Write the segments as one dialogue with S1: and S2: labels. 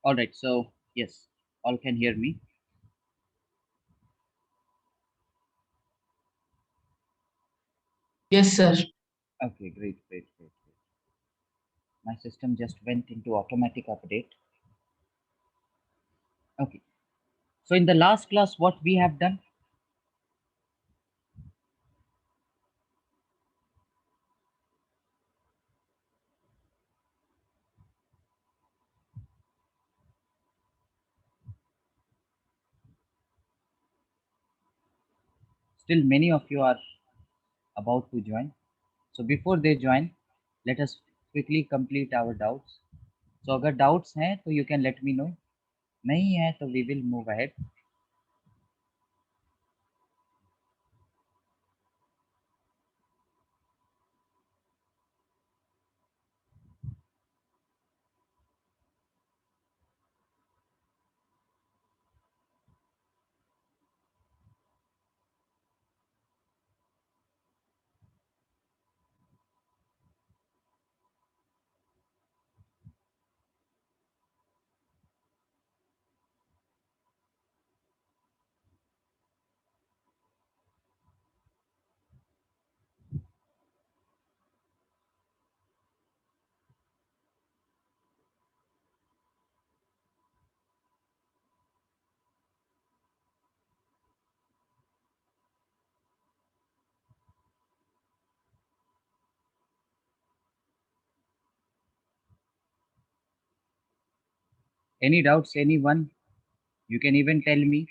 S1: All right, so yes, all can hear me.
S2: Yes, sir.
S1: Okay, great. My system just went into automatic update. Okay, so in the last class, what we have done, still many of you are about to join. So before they join, let us quickly complete our doubts. So अगर doubts हैं तो you can let me know. नहीं है तो we will move ahead. Any doubts, anyone? You can even tell me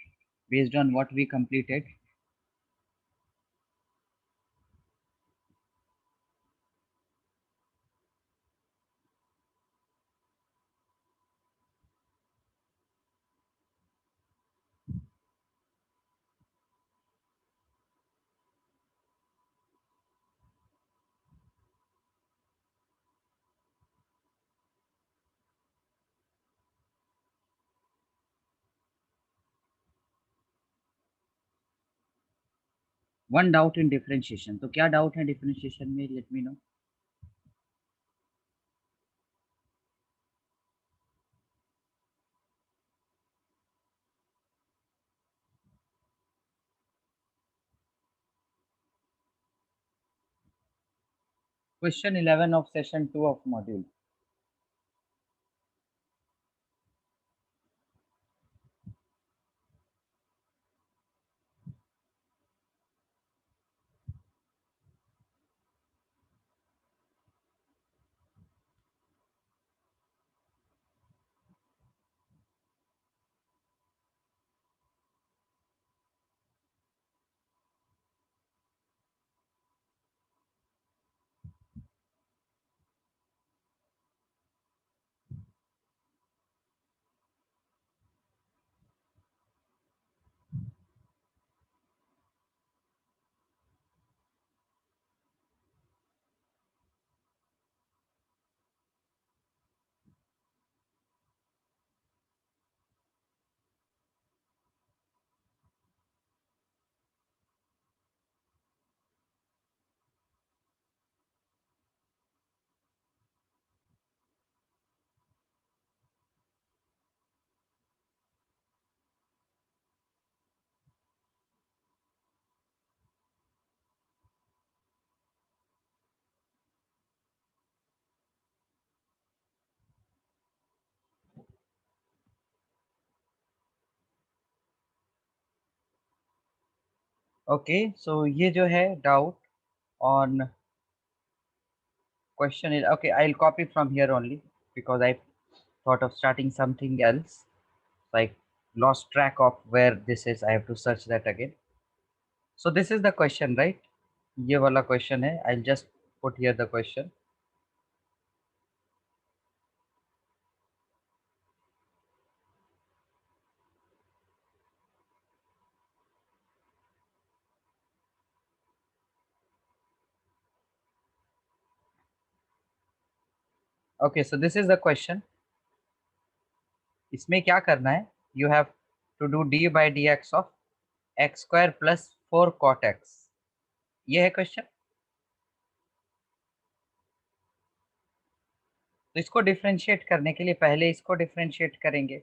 S1: based on what we completed. One doubt in differentiation. तो क्या doubt है differentiation में? Let me know. Question 11 of session 2 of module. Okay, so ये जो है doubt on question is okay. I'll copy from here only because I thought of starting something else. Like lost track of where this is. I have to search that again. So this is the question, right? ये वाला question है. I'll just put here the question. Okay, so this is the question. इसमें क्या करना है? You have to do d by dx of x square plus 4 cot x. ये है question. तो इसको डिफ्रेंशिएट करने के लिए पहले इसको डिफ्रेंशिएट करेंगे।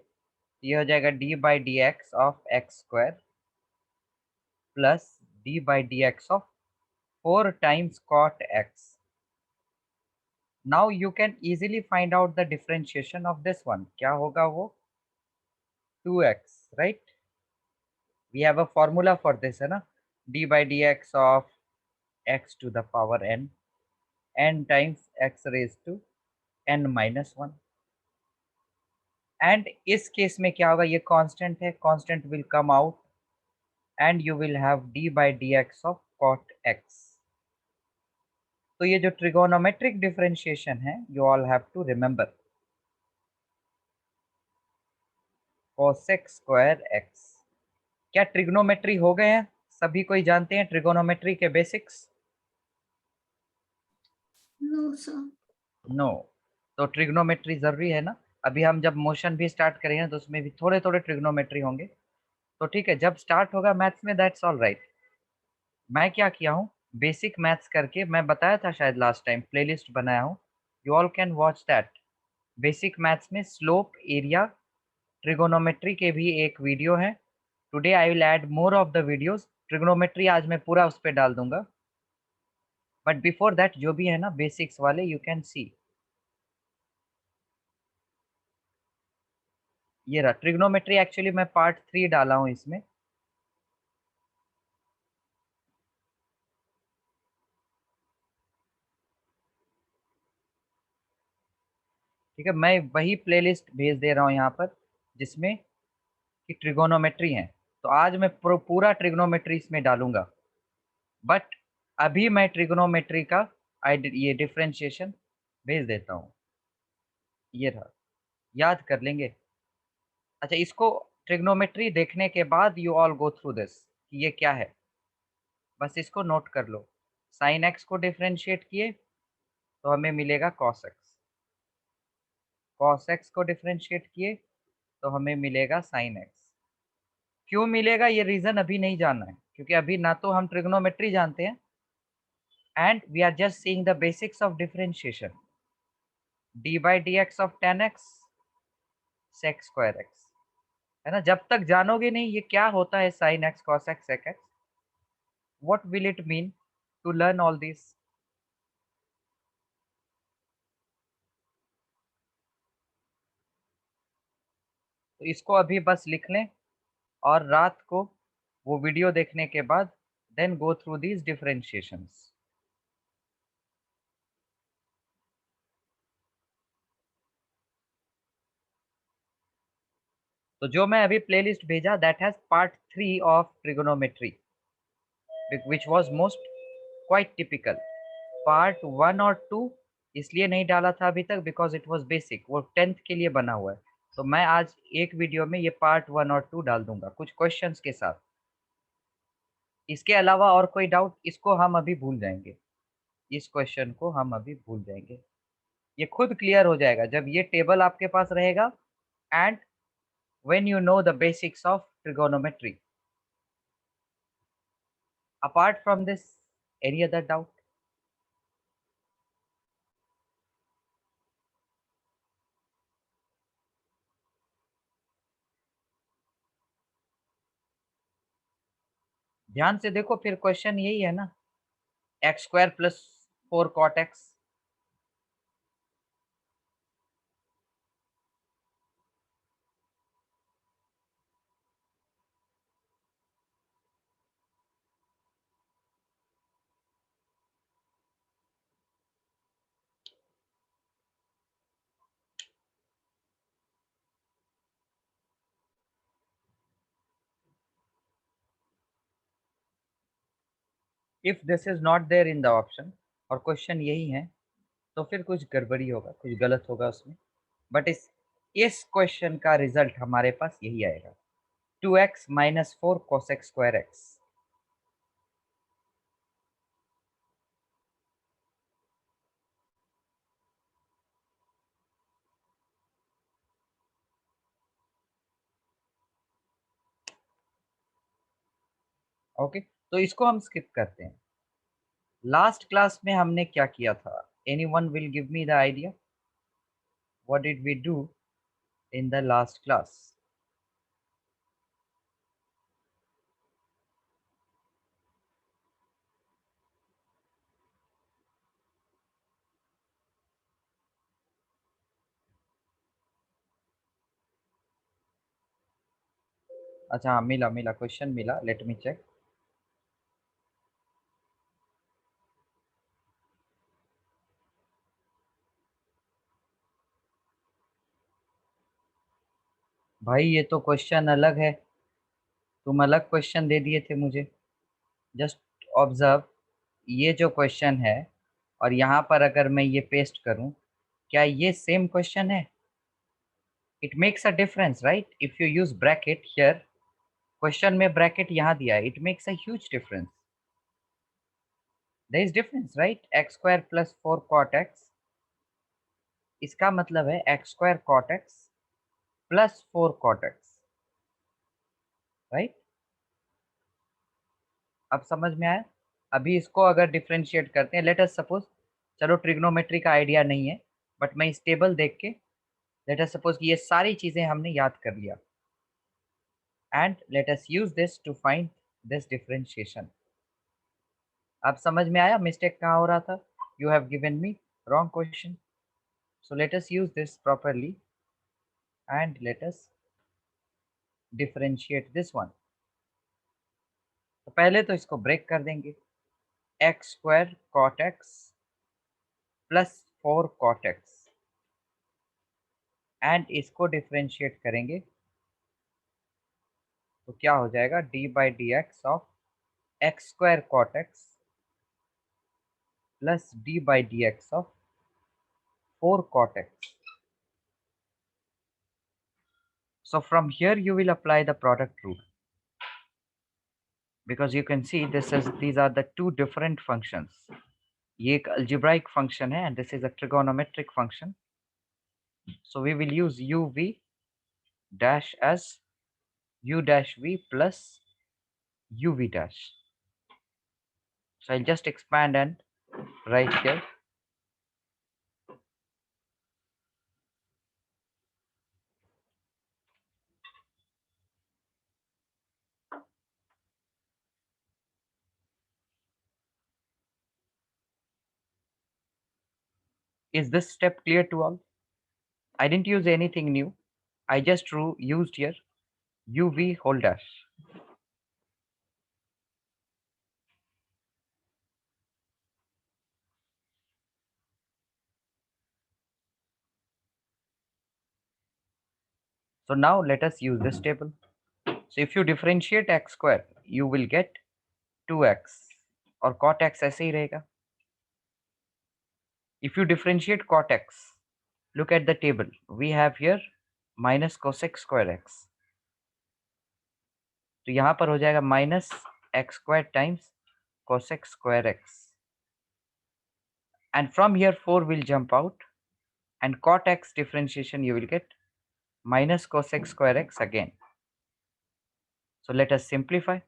S1: ये हो जाएगा d by d x of x square plus d by d x of 4 times cot x. Now you can easily find out the differentiation of this one. क्या होगा वो 2x, right? We have a formula for this है ना, d by dx of x to the power n times x raised to n minus 1. And इस case में क्या होगा, ये कांस्टेंट है, constant will come out and you will have d by dx of cot x. तो ये जो trigonometric differentiation है, you all have to remember cosec square x. क्या ट्रिग्नोमेट्री हो गए हैं? सभी कोई जानते हैं ट्रिगोनोमेट्री के बेसिक्स?
S2: No sir.
S1: नो। तो ट्रिग्नोमेट्री जरूरी है ना, अभी हम जब मोशन भी स्टार्ट करेंगे तो उसमें भी थोड़े थोड़े ट्रिग्नोमेट्री होंगे। तो ठीक है, जब स्टार्ट होगा मैथ्स में, दैट्स ऑल राइट। मैं क्या किया हूँ, बेसिक मैथ्स करके मैं बताया था शायद लास्ट टाइम, प्लेलिस्ट बनाया हूँ, you all can watch that. Basic maths में स्लोप, एरिया, ट्रिगोनोमेट्री के भी एक वीडियो है। Today I will add more of the videos. Trigonometry आज मैं पूरा उस पर डाल दूंगा, बट बिफोर दैट जो भी है ना बेसिक्स वाले, यू कैन सी। ये रहा ट्रिग्नोमेट्री, एक्चुअली मैं पार्ट 3 डाला हूँ इसमें। ठीक है, मैं वही प्लेलिस्ट भेज दे रहा हूँ यहाँ पर जिसमें कि ट्रिगोनोमेट्री है। तो आज मैं पूरा ट्रिग्नोमेट्री इसमें डालूंगा, बट अभी मैं ट्रिग्नोमेट्री का ये डिफ्रेंशिएशन भेज देता हूँ। ये रहा, याद कर लेंगे। अच्छा, इसको ट्रिग्नोमेट्री देखने के बाद you all go through this कि ये क्या है, बस इसको नोट कर लो। साइन एक्स को डिफ्रेंशिएट किए तो हमें मिलेगा कॉस एक्स, कॉस एक्स को डिफ्रेंशिएट किए तो हमें मिलेगा साइन एक्स। क्यों मिलेगा ये रीजन अभी नहीं जानना है, क्योंकि अभी ना तो हम ट्रिग्नोमेट्री जानते हैं and we are just seeing the basics of differentiation. D by d x of tan x sec square x, है ना। जब तक जानोगे नहीं ये क्या होता है sine x, cos x, sec x, what will it mean to learn all this. तो इसको अभी बस लिख लें और रात को वो वीडियो देखने के बाद then go through these differentiations. तो जो मैं अभी प्लेलिस्ट भेजा, that has part 3 of trigonometry which was most quite typical. Part 1 और 2 इसलिए नहीं डाला था अभी तक बिकॉज इट वाज बेसिक, वो 10th के लिए बना हुआ है। तो मैं आज एक वीडियो में ये पार्ट 1 और 2 डाल दूंगा कुछ क्वेश्चंस के साथ। इसके अलावा और कोई डाउट, इसको हम अभी भूल जाएंगे, इस क्वेश्चन को हम अभी भूल जाएंगे। ये खुद क्लियर हो जाएगा जब ये टेबल आपके पास रहेगा and when you know the basics of trigonometry. Apart from this, any other doubt? ध्यान से देखो, फिर क्वेश्चन यही है ना, x square plus 4 cot x. If this is not there in the option और क्वेश्चन यही है, तो फिर कुछ गड़बड़ी होगा, कुछ गलत होगा उसमें। बट इस क्वेश्चन का रिजल्ट हमारे पास यही आएगा, 2x minus 4 cosec square x. Okay, तो इसको हम स्किप करते हैं। लास्ट क्लास में हमने क्या किया था, anyone will give me the idea? what did we do in the last class? अच्छा हाँ, मिला मिला क्वेश्चन मिला, लेट मी चेक। भाई ये तो क्वेश्चन अलग है, तुम अलग क्वेश्चन दे दिए थे मुझे। जस्ट ऑब्जर्व, ये जो क्वेश्चन है और यहाँ पर अगर मैं ये पेस्ट करूँ, क्या ये सेम क्वेश्चन है? It makes a difference right, if you use bracket here, question में ब्रैकेट यहाँ दिया है, it makes a huge difference. There is difference right, x square plus 4 cot x, इसका मतलब है x square cot x plus 4 cot x, right? अब समझ में आया? अभी इसको अगर डिफ्रेंशिएट करते हैं, लेट अस सपोज, चलो ट्रिग्नोमेट्री का आइडिया नहीं है, बट मैं इस टेबल देख के, लेट अस सपोज कि ये सारी चीजें हमने याद कर लिया, and let us use this to find this differentiation. अब समझ में आया मिस्टेक कहाँ हो रहा था? You have given me wrong question, so let us use this properly and let us differentiate this one। तो पहले तो इसको ब्रेक कर देंगे, x square cot x plus 4 cot x, and इसको डिफ्रेंशिएट करेंगे तो क्या हो जाएगा, d by d x of x square cot x plus d by d x of 4 cot x। So from here you will apply the product rule, because you can see these are the two different functions। ये एक algebraic function है and this is a trigonometric function, so we will use uv dash as u dash v plus uv dash। So I'll just expand and write here, is this step clear to all? I didn't use anything new, I just used here uv whole dash। So now let us use this table। So if you differentiate x square, you will get 2x, और cot x ऐसे ही रहेगा। If you differentiate cot x, look at the table, we have here minus cosec square x, तो यहाँ पर हो जाएगा minus x square times cosec square x, and from here 4 will jump out, and cot x differentiation you will get minus cosec square x again। So let us simplify,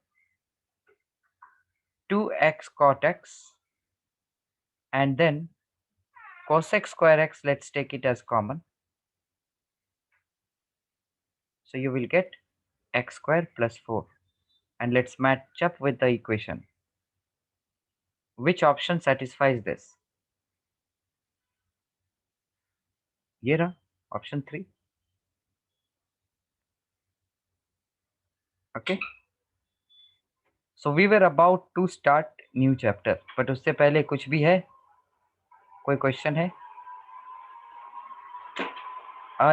S1: 2x cot x and then cosec square x, let's take it as common, so you will get x square plus 4, and let's match up with the equation, which option satisfies this? ये रहा option 3। Okay, so we were about to start new chapter, but उससे पहले कुछ भी है, कोई question है?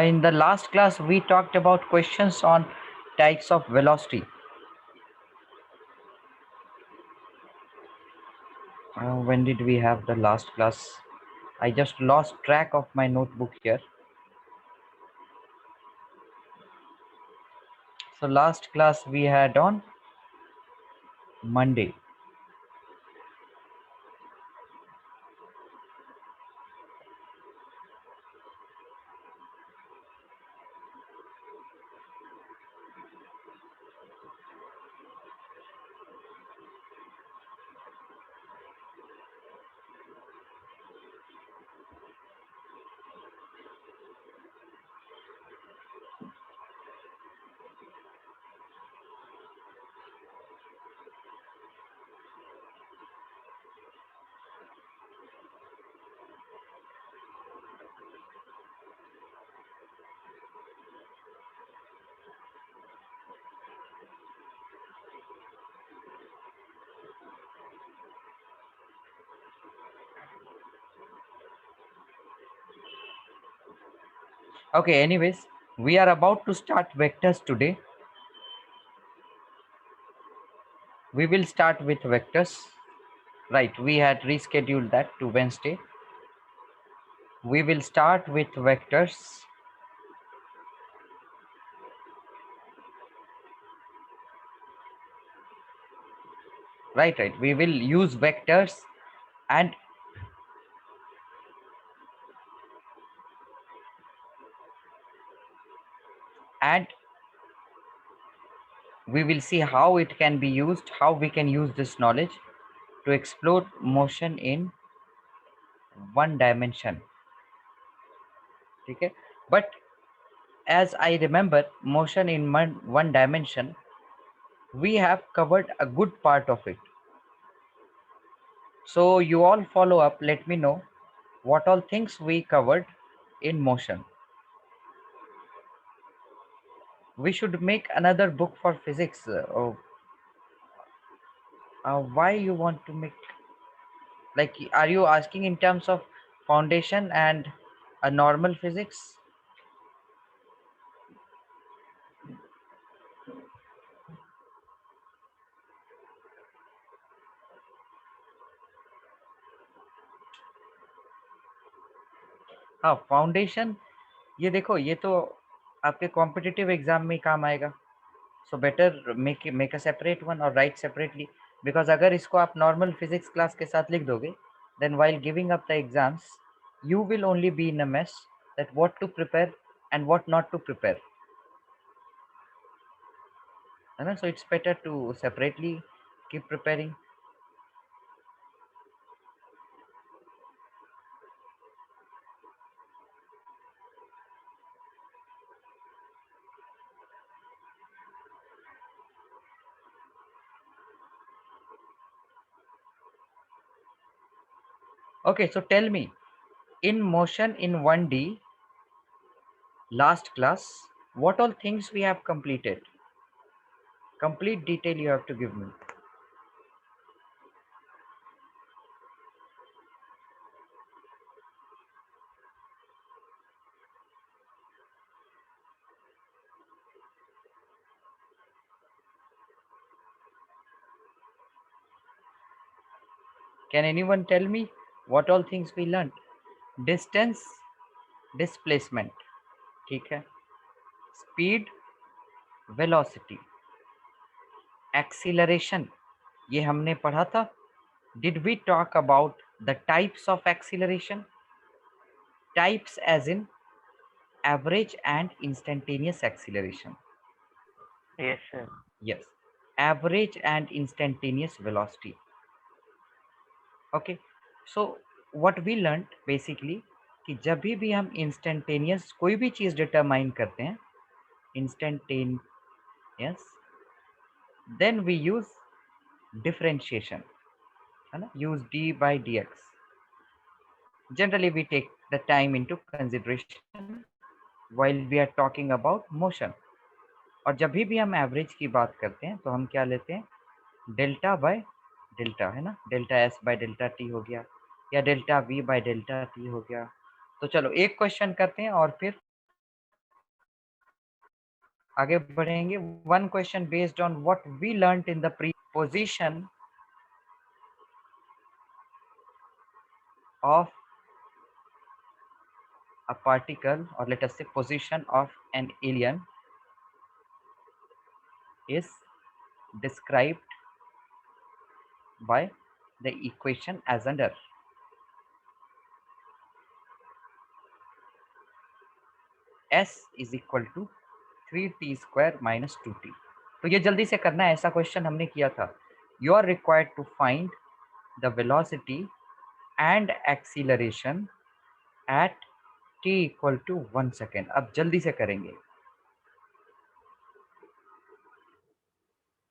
S1: In the last class we talked about questions on types of velocity। When did we have the last class? I just lost track of my notebook here। So last class we had on Monday। Okay, anyways, we are about to start vectors today. We will start with vectors. Right, we had rescheduled that to Wednesday. We will start with vectors. Right. We will use vectors and and we will see how it can be used, how we can use this knowledge to explore motion in one dimension. Okay, but as I remember, motion in one dimension, we have covered a good part of it. So you all follow up, let me know what all things we covered in motion. We should make another book for physics. Why you want to make, like, are you asking in terms of foundation and a normal physics? हाँ, foundation, ये देखो, ये तो आपके competitive exam में काम आएगा. So better make a separate one और राइट सेपरेटली, बिकॉज अगर इसको आप नॉर्मल फिजिक्स क्लास के साथ लिख दोगे, then while giving up the exams you will only be in a mess that what to prepare and what not to prepare. So it's better to separately keep preparing. Okay, so tell me, in motion in 1D, last class, what all things we have completed? Complete detail you have to give me. Can anyone tell me what all things we learned? Distance, displacement, ठीक है. Speed, velocity, acceleration, ये हमने पढ़ा था. Did we talk about the types of acceleration? Types as in average and instantaneous acceleration.
S2: Yes, sir.
S1: Yes, average and instantaneous velocity. Okay, so what we learned basically कि जब भी हम instantaneous कोई भी चीज़ डिटरमाइन करते हैं, instantaneous, then we use differentiation, है ना, use d by d x. Generally we take the time into consideration while we are talking about motion. और जब भी हम एवरेज की बात करते हैं तो हम क्या लेते हैं, डेल्टा बाय डेल्टा, है ना, delta S by delta T हो गया, या delta we by delta T हो गया. तो चलो एक क्वेश्चन करते हैं और फिर आगे बढ़ेंगे. One question based on what we learned in the pre position of a particle, or let us say position of an alien, is described by the equation as under. S is equal to 3t square minus 2t. तो ये जल्दी से करना है, ऐसा question हमने किया था. You are required to find the velocity and acceleration at t equal to 1 second. अब जल्दी से करेंगे.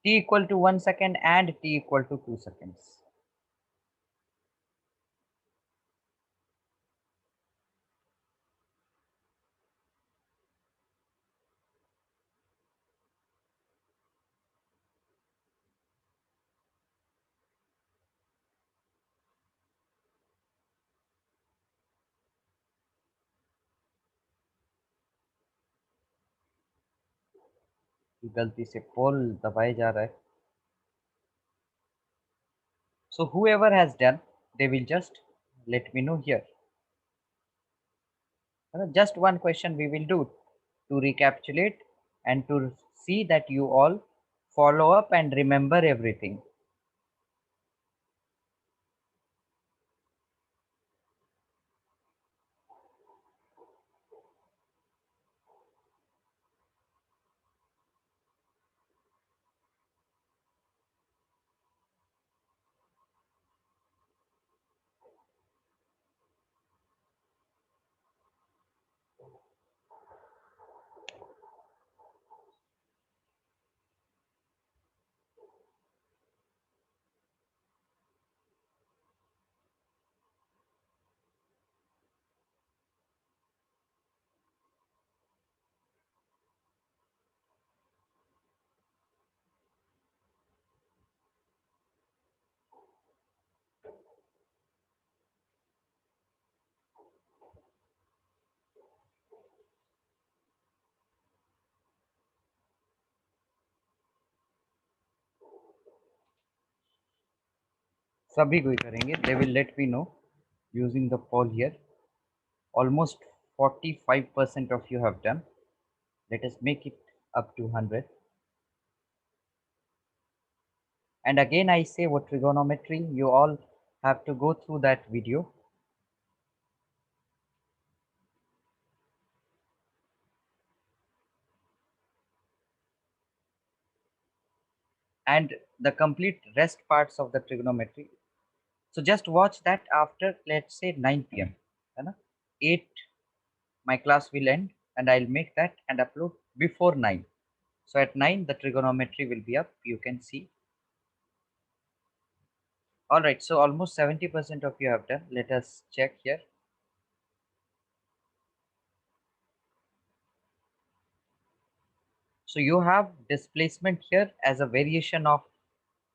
S1: t equal to 1 second and t equal to 2 seconds. गलती से पोल दबाए जा रहा है. So whoever has done, they will just let me know here. Just one question we will do to recapitulate and to see that you all follow up and remember everything. सभी कोई करेंगे. They will let me know using the poll here. Almost 45% of you have done. Let us make it up to 100. And again I say, what trigonometry, you all have to go through that video. And the complete rest parts of the trigonometry. So just watch that after, let's say, 9 p.m. 8 my class will end, and I'll make that and upload before 9. So at 9 the trigonometry will be up, you can see. All right, so almost 70% of you have done. Let us check here. So you have displacement here as a variation of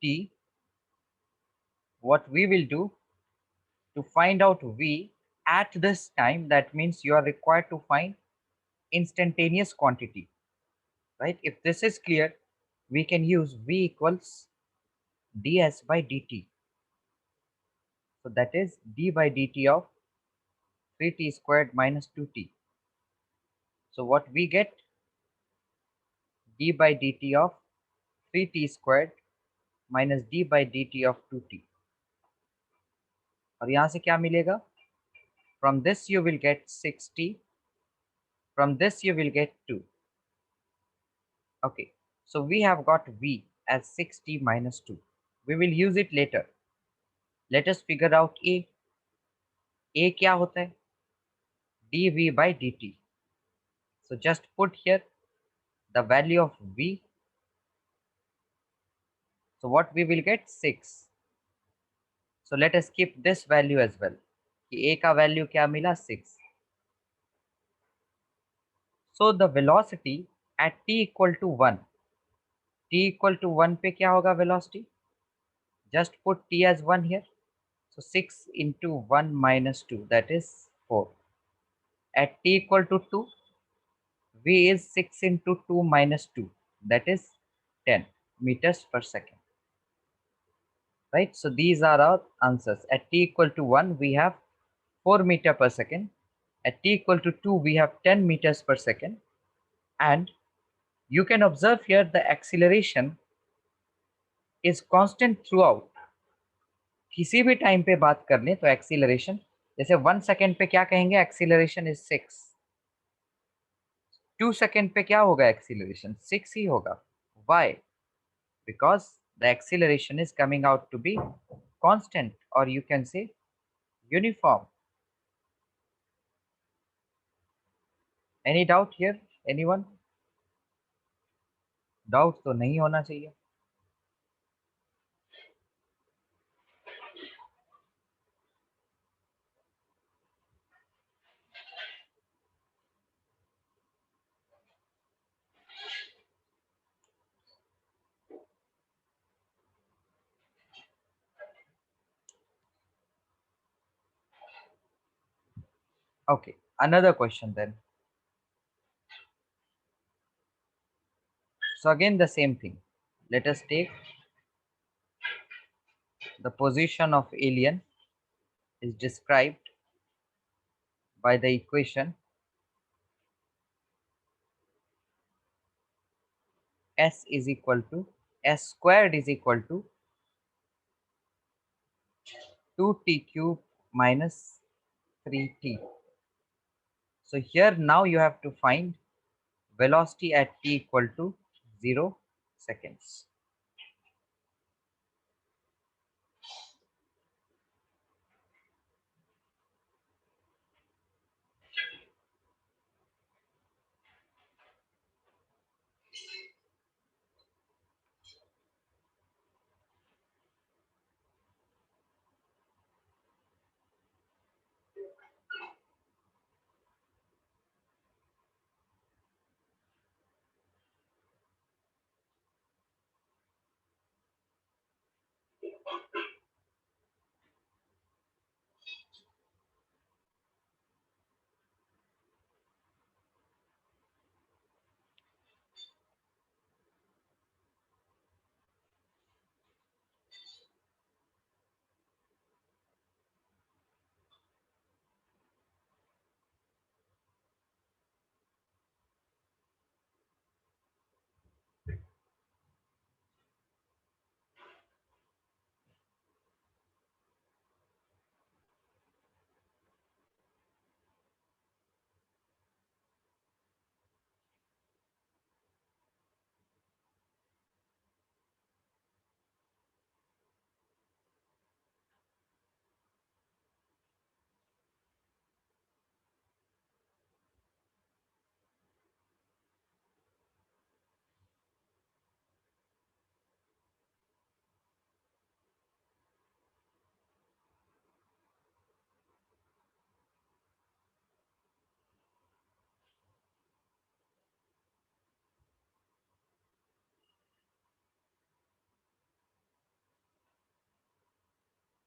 S1: t. What we will do to find out v at this time, that means you are required to find instantaneous quantity, right? If this is clear, we can use v equals ds by dt. So that is d by dt of 3t squared minus 2t. So what we get, d by dt of 3t squared minus d by dt of 2t. और यहाँ से क्या मिलेगा? From this you will get 6t. From this you will get 2. Okay, so we have got v as 6t minus 2. We will use it later. Let us figure out a. A क्या होता है? dv by dt. So just put here the value of v. So what we will get? 6. So let us keep this value as well. कि a का value क्या मिला? 6. So the velocity at t equal to 1. t equal to 1 पे क्या होगा velocity? Just put t as 1 here. So 6 into 1 minus 2, that is 4. At t equal to 2, v is 6 into 2 minus 2, that is 10 meters per second. Right? So these are our answers. At t equal to 1, we have 4 meter per second. At t equal to 2, we have 10 meters per second. And you can observe here the acceleration is constant throughout. किसी भी time पे बात कर लें तो acceleration, जैसे 1 second पे क्या कहेंगे? Acceleration is 6. 2 सेकेंड पे क्या होगा? एक्सीलरेशन 6 ही होगा. Why? Because the acceleration is coming out to be constant, और you can say uniform. Any doubt here? Anyone? Doubt तो नहीं होना चाहिए. Okay, another question then. So again the same thing. Let us take the position of alien is described by the equation s is equal to s squared is equal to 2t cube minus 3t. So here now you have to find velocity at t equal to 0 seconds.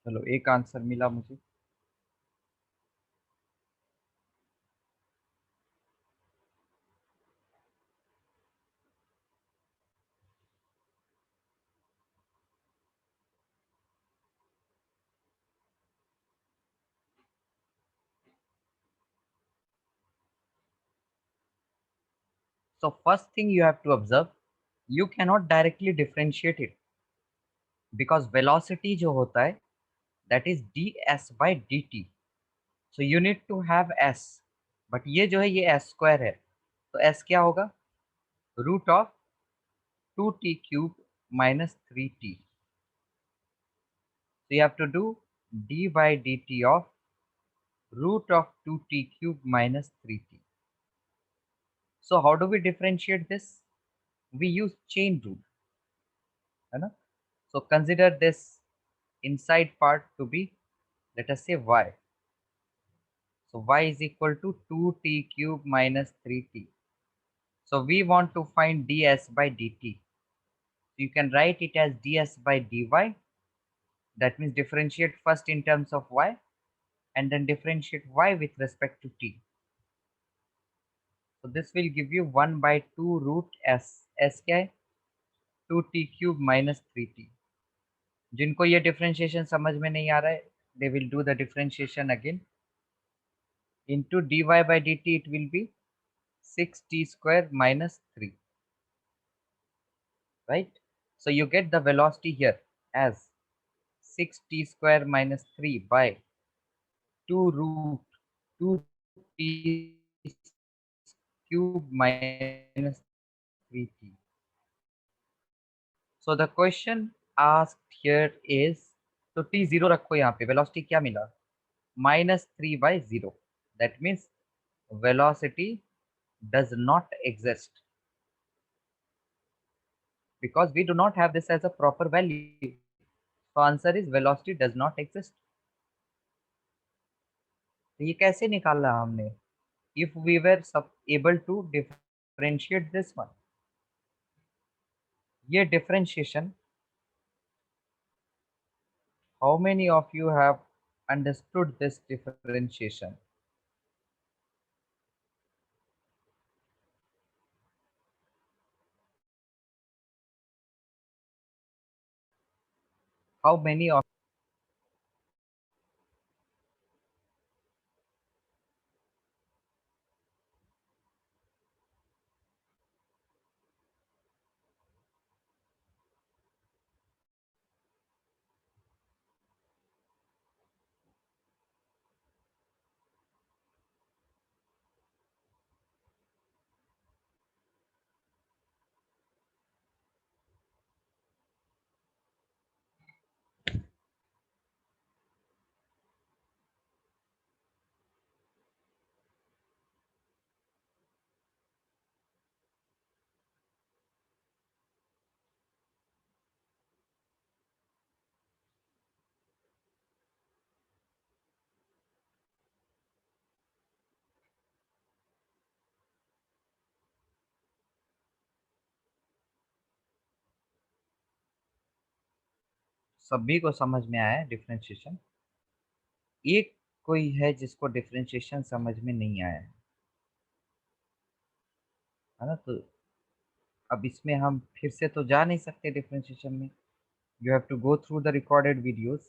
S1: चलो एक answer मिला मुझे. So first thing you have to observe, you cannot directly differentiate it because velocity जो होता है that is ds by dt. So you need to have s, but ये जो है ये s square है, तो s क्या होगा? Root of 2t cube minus 3t. So you have to do d by dt of root of 2t cube minus 3t. So how do we differentiate this? We use chain rule, है ना? So consider this inside part to be, let us say, y. So y is equal to 2t cube minus 3t. So we want to find ds by dt. So you can write it as ds by dy. That means differentiate first in terms of y and then differentiate y with respect to t. So this will give you 1 by 2 root s. S क्या है? 2t cube minus 3t. जिनको ये differentiation समझ में नहीं आ रहा है, they will do the differentiation again. Into dy by dt it will be 6t square minus 3. Right? So you get the velocity here as 6t square minus 3 by 2 root 2t cube minus 3t. So the question asked here is, तो t 0 रखो यहाँ पे, velocity क्या मिला? minus 3 by 0. That means velocity does not exist because we do not have this as a proper value. So answer is velocity does not exist. तो ये कैसे निकाला हमने? If we were able to differentiate this one, ये differentiation, how many of you have understood this differentiation? how many of सभी को समझ में आया डिफरेंशिएशन? एक कोई है जिसको डिफरेंशिएशन समझ में नहीं आया है ना? तो अब इसमें हम फिर से तो जा नहीं सकते डिफरेंशिएशन में. You have to go through the recorded videos,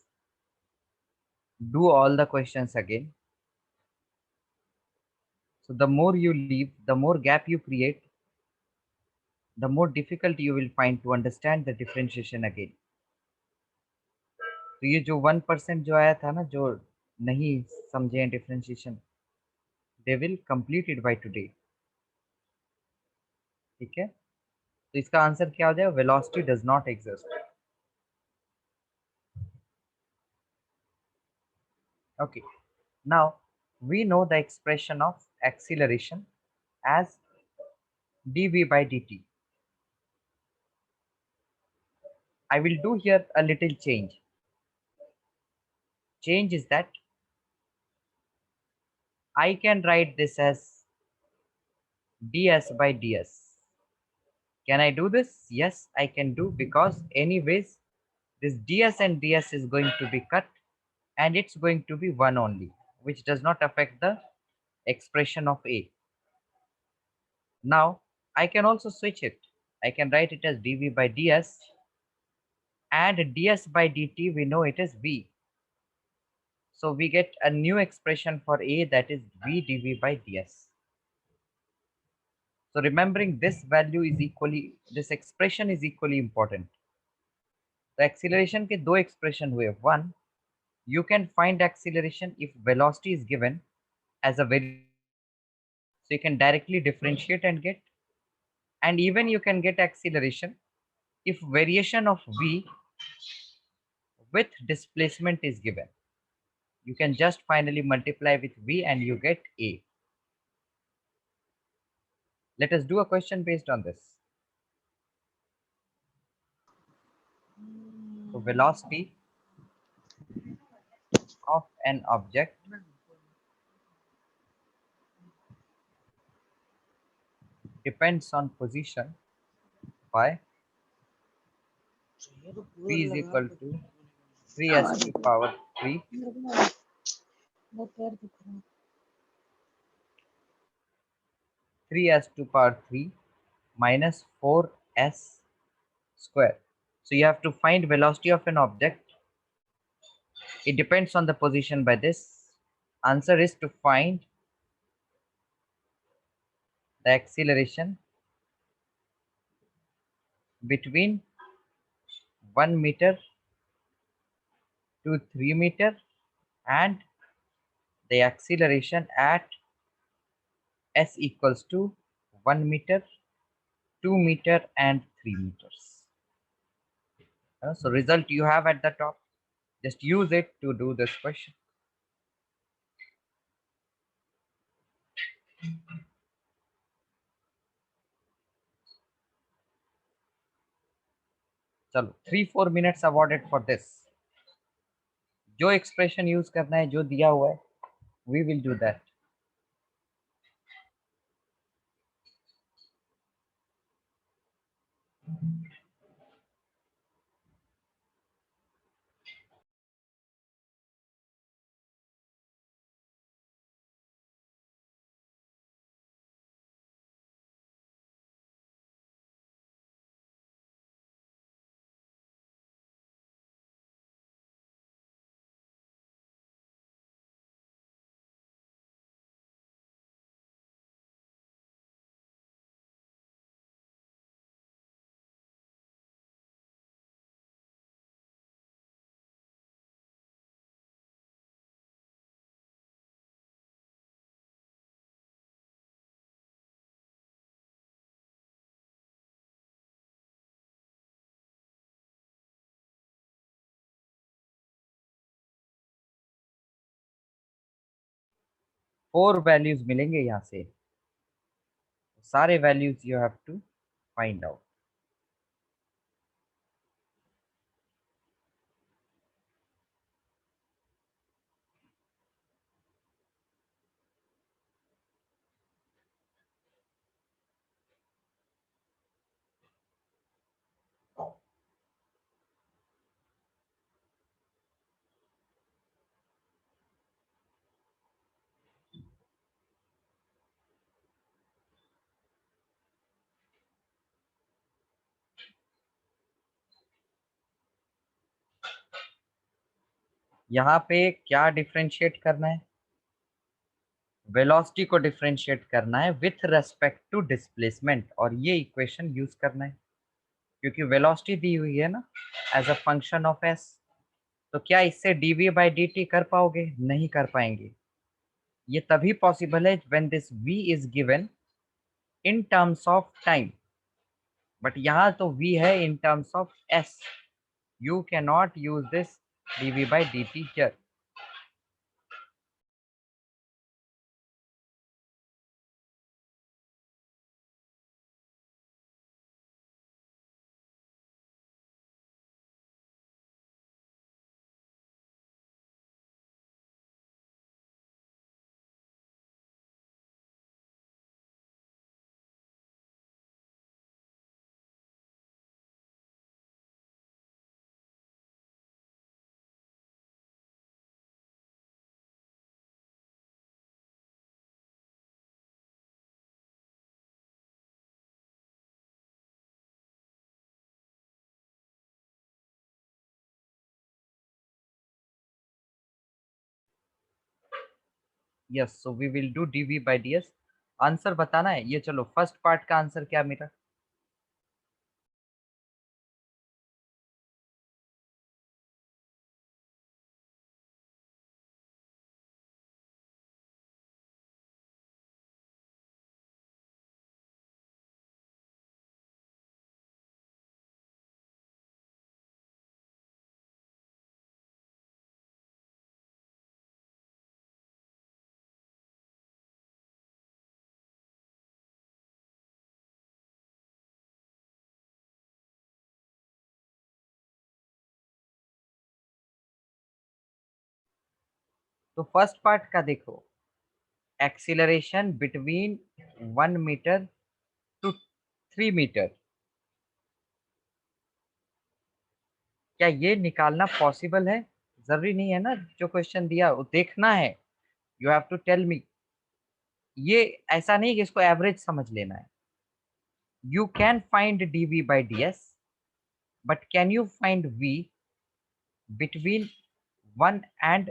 S1: do all the questions again. So the more you leave, the more gap you create, the more difficult you will find to understand the differentiation again. तो ये जो 1% जो आया था ना, जो नहीं समझे differentiation, they will complete it by today. ठीक है? तो इसका आंसर क्या हो जाएगा? Velocity does not exist. Okay. Now we know the expression of acceleration as dv by dt. I will do here a little change. Change is that I can write this as ds by ds. Can I do this? Yes, I can do, because anyways this ds and ds is going to be cut and it's going to be 1 only, which does not affect the expression of A. Now I can also switch it. I can write it as dv by ds, and ds by dt we know it is v. So we get a new expression for A, that is v dv by ds. So remembering this value is equally, this expression is equally important. The acceleration के दो expression हुए. One, you can find acceleration if velocity is given as a very, so you can directly differentiate and get, and even you can get acceleration if variation of v with displacement is given. You can just finally multiply with v and you get A. Let us do a question based on this. So velocity of an object depends on position by v is equal to 3s to power 3 3s to power 3 minus 4s square. So you have to find velocity of an object. It depends on the position by this. Answer is to find the acceleration between 1 meter to 3 meter and the acceleration at s equals to 1 meter, 2 meter and 3 meters. So result you have at the top. Just use it to do this question. चलो 3-4 minutes awarded for this. जो expression use करना है, जो दिया हुआ है, we will do that. 4 values मिलेंगे यहाँ से, सारे values you have to find out. यहाँ पे क्या डिफरेंशिएट करना है? वेलोसिटी को डिफरेंशिएट करना है विथ रेस्पेक्ट टू डिस्प्लेसमेंट, और ये इक्वेशन यूज करना है क्योंकि वेलोसिटी दी हुई है ना as a function of s. तो क्या इससे डीवी बाई डी टी कर पाओगे? नहीं कर पाएंगे। ये तभी पॉसिबल है when this v is given in terms of time, but यहाँ तो v है in terms of s। You can not use this dv by dt here। Yes, so we will do dv by ds। Answer बताना है ये। चलो first part का answer क्या मेरा? तो फर्स्ट पार्ट का देखो, acceleration between 1 meter to 3 meter. क्या ये निकालना पॉसिबल है? जरूरी नहीं है ना जो क्वेश्चन दिया वो देखना है। You have to tell me. ये ऐसा नहीं कि इसको एवरेज समझ लेना है। You can find dv by ds, but can you find v between 1 and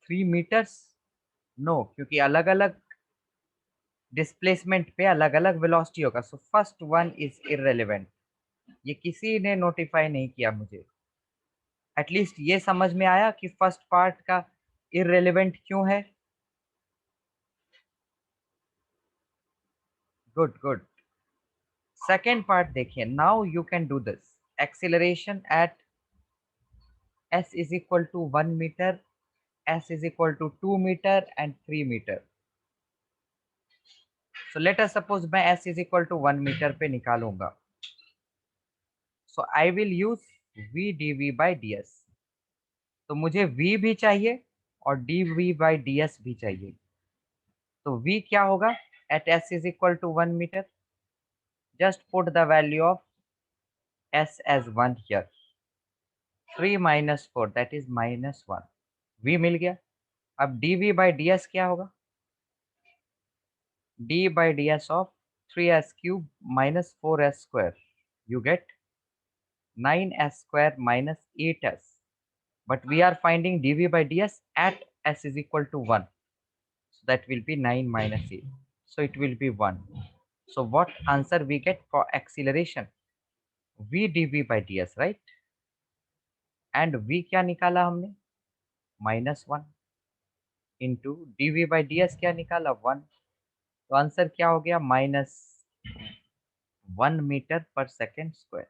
S1: 3 meters? नो, क्योंकि अलग अलग डिस्प्लेसमेंट पे अलग अलग वेलोसिटी होगा। So first one is irrelevant. ये किसी ने नोटिफाई नहीं किया मुझे। एटलीस्ट ये समझ में आया कि फर्स्ट पार्ट का इररेलेवेंट क्यों है। Good good. सेकेंड पार्ट देखिए, now you can do this. Acceleration at s is equal to 1 meter, s is equal to 2 meter and 3 meter। so let us suppose मैं s is equal to 1 meter पे निकालूंगा। so I will use v dv by ds। तो मुझे v भी चाहिए और dv by ds भी चाहिए। तो v क्या होगा at s is equal to 1 meter? just put the value of s as 1 here। 3 minus 4 that is -1। v मिल गया। अब dv by ds क्या होगा? d by ds of 3s cube minus 4s square। You get 9s square minus 8s। But we are finding dv by ds at s is equal to 1। So that will be 9 minus 8। So it will be 1। So what answer we get for acceleration? v dv by ds, right? And v क्या निकाला हमने? -1 into dv by ds क्या निकाला? 1। तो answer क्या हो गया? -1 metre पर सेकेंड स्क्वायर।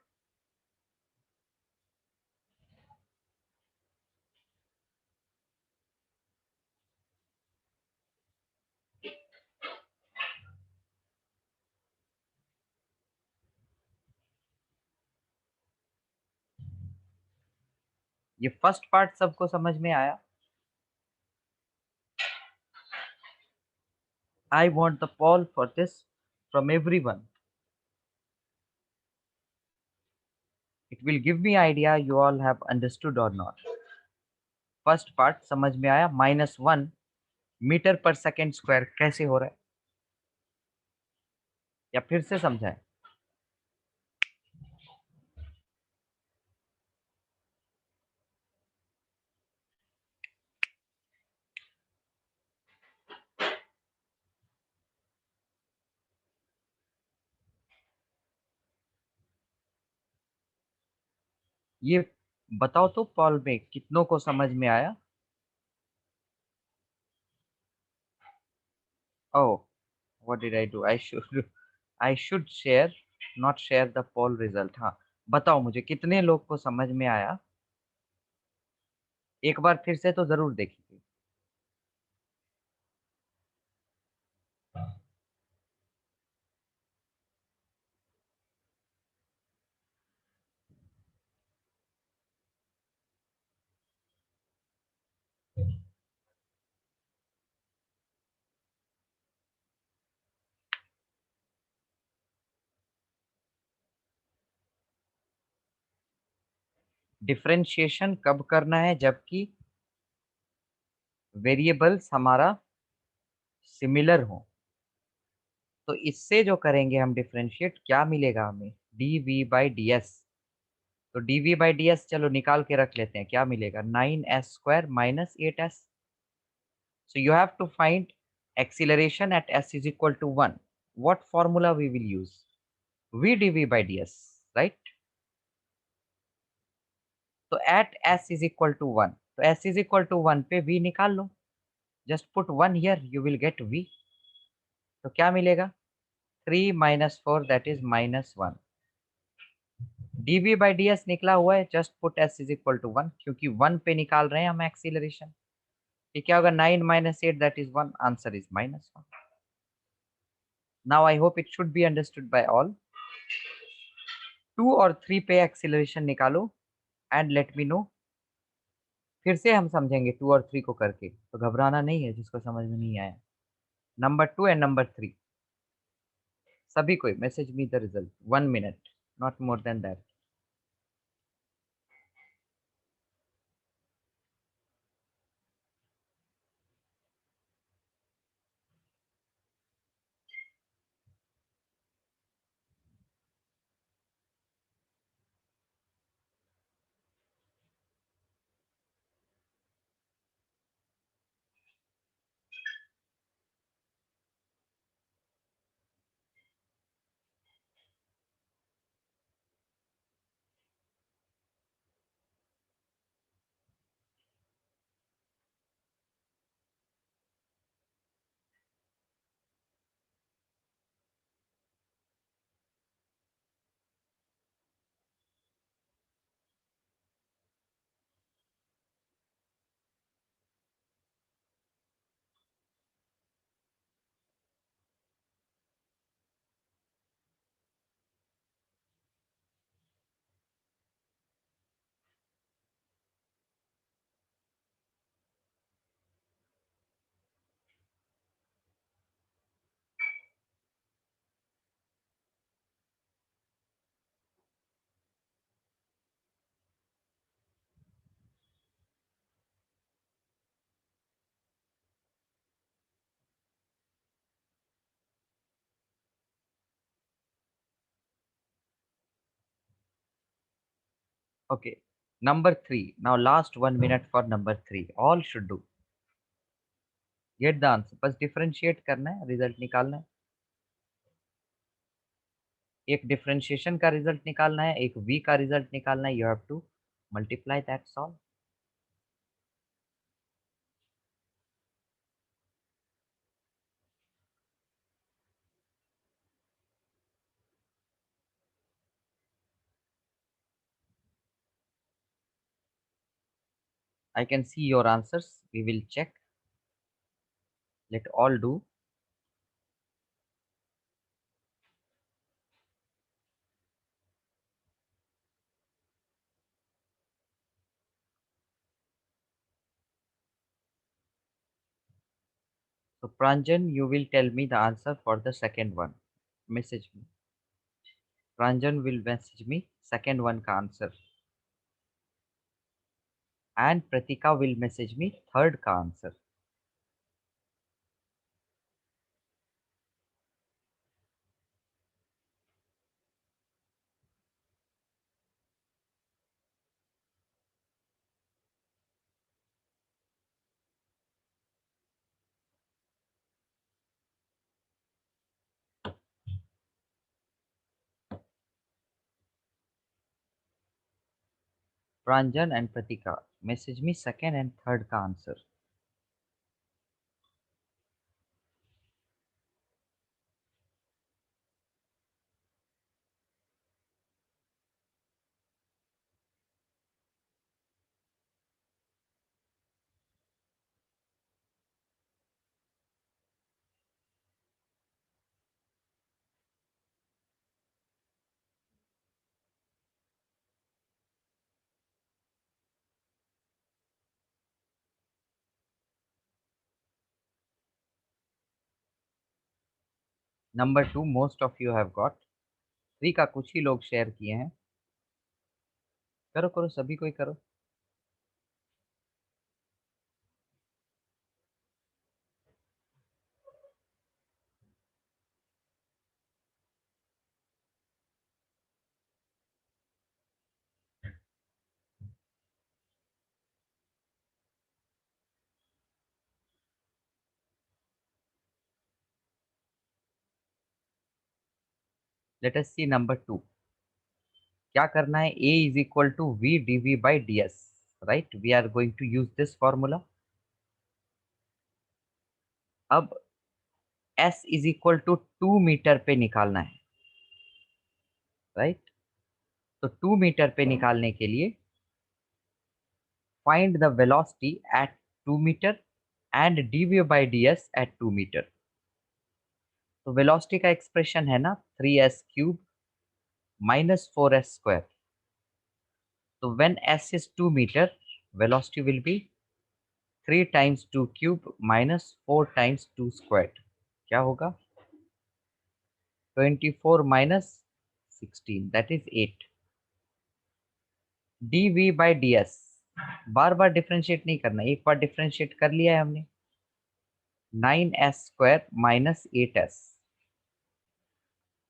S1: ये फर्स्ट पार्ट सबको समझ में आया? I want the poll for this from everyone. It will give me idea you all have understood or not. First part समझ में आया? -1 मीटर पर सेकेंड स्क्वायर कैसे हो रहा है, या फिर से समझाएं? ये बताओ तो पॉल में कितनों को समझ में आया? Oh, what did I do? I should share, not share the poll result. हाँ, बताओ मुझे कितने लोग को समझ में आया? एक बार फिर से तो जरूर देखिए। डिफरेंशिएशन कब करना है? जबकि वेरिएबल्स हमारा सिमिलर हो। तो इससे जो करेंगे हम डिफरेंशिएट, क्या मिलेगा हमें? dv/ds। तो dv/ds चलो निकाल के रख लेते हैं, क्या मिलेगा? 9s² - 8s। So you have to find acceleration at s is equal to 1. What formula we will use? v dv/ds, right? तो at s is equal to 1, तो s is equal to 1 पे v निकाल लो। Just put 1 here, you will get v। तो क्या मिलेगा? 3 - 4, that is -1। dv/ds निकला हुआ है, just put s is equal to 1, क्योंकि 1 पे निकाल रहे हैं हम एक्सीलरेशन। ये क्या होगा? 9 - 8, that is 1, answer is -1। Now I hope it should be understood by all। 2 और 3 पे एक्सीलरेशन निकालो एंड लेट मी नो। फिर से हम समझेंगे 2 और 3 को करके, तो घबराना नहीं है जिसको समझ में नहीं आया। नंबर 2 एंड नंबर 3, सभी कोई message me the result 1 minute, not more than that. Okay, number 3, now last 1 minute for number 3, all should do get the answer. बस डिफरेंशिएट करना है, रिजल्ट निकालना है। एक डिफरेंशिएशन का रिजल्ट निकालना है, एक v का रिजल्ट निकालना है। You have to multiply, that's all. I can see your answers. We will check. Let all do. So Pranjan, you will tell me the answer for the second one. Message me. Pranjan will message me second one का answer. And Pratika will message me third का answer. Pranjan and Pratika, message me second and third का answer. Number 2, most of you have got. 3 का कुछ ही लोग share किए हैं. करो करो, सभी कोई करो. Let us see number 2. क्या करना है? A is equal to V dV by ds. Right? We are going to use this formula. अब S is equal to 2 metre पे निकालना है. राइट? तो 2 मीटर पे निकालने के लिए find the velocity at 2 meter and dv by ds at 2 meter. तो वेलोसिटी का एक्सप्रेशन है ना 3s cube minus 4s square. So when s is 2 meter, velocity will be 3 times 2 cube minus 4 times 2 squared. क्या होगा? 24 minus 16, that is 8. dv by ds bar bar differentiate नहीं करना, एक बार differentiate कर लिया है हमने. 9s square minus 8s.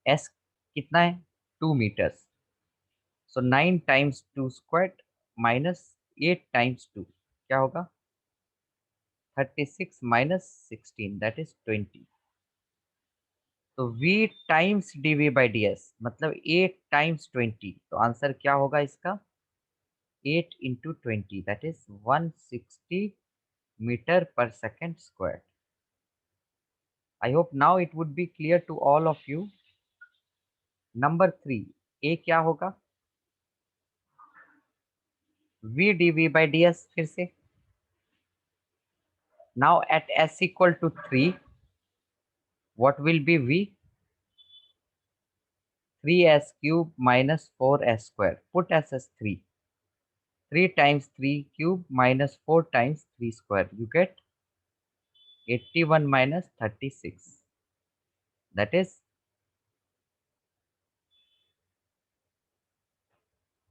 S1: s कितना है? 2 मीटर्स. सो 9 टाइम्स 2 स्क्वायर माइनस 8 टाइम्स 2 क्या होगा? 36 माइनस 16, दैट इज 20. तो v times dv by ds मतलब 8 टाइम्स 20. तो आंसर क्या होगा इसका? 8 इंटू 20, दैट इज 160 मीटर पर second square. I hope now it would be clear to all of you. Number 3, A क्या होगा? V dV by ds फिर से. Now at s equal to 3, what will be V? 3s cube minus 4s square. Put s as 3. 3 times 3 cube minus 4 times 3 square. You get 81 minus 36. That is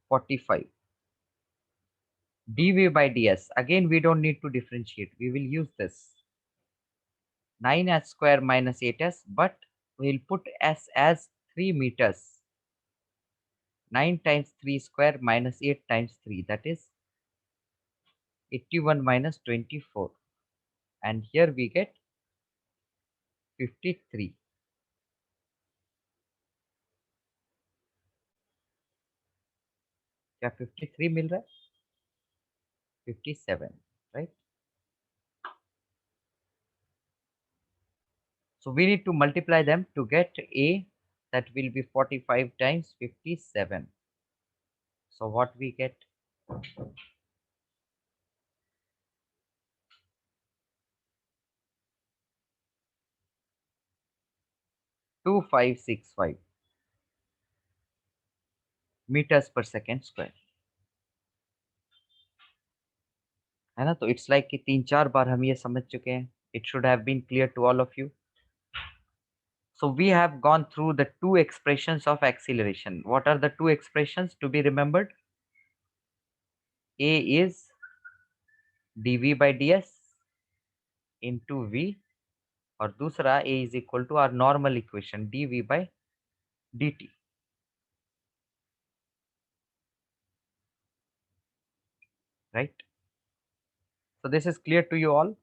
S1: 45. dV by ds. Again, we don't need to differentiate. We will use this. 9s square minus 8s, but we'll put s as 3 meters. 9 times 3 square minus 8 times 3. That is 81 minus 24. And here we get 53. क्या 53 मिल रहा है? 57, right? So we need to multiply them to get A. That will be 45 times 57. So what we get? 2565 meters per second square. है ना? तो it's like कि 3-4 बार हम ये समझ चुके हैं. It should have been clear to all of you. So we have gone through the two expressions of acceleration. What are the two expressions to be remembered? A is dv by ds into v, और दूसरा a is equal to our normal equation dv by dt. Right? So this is clear to you all.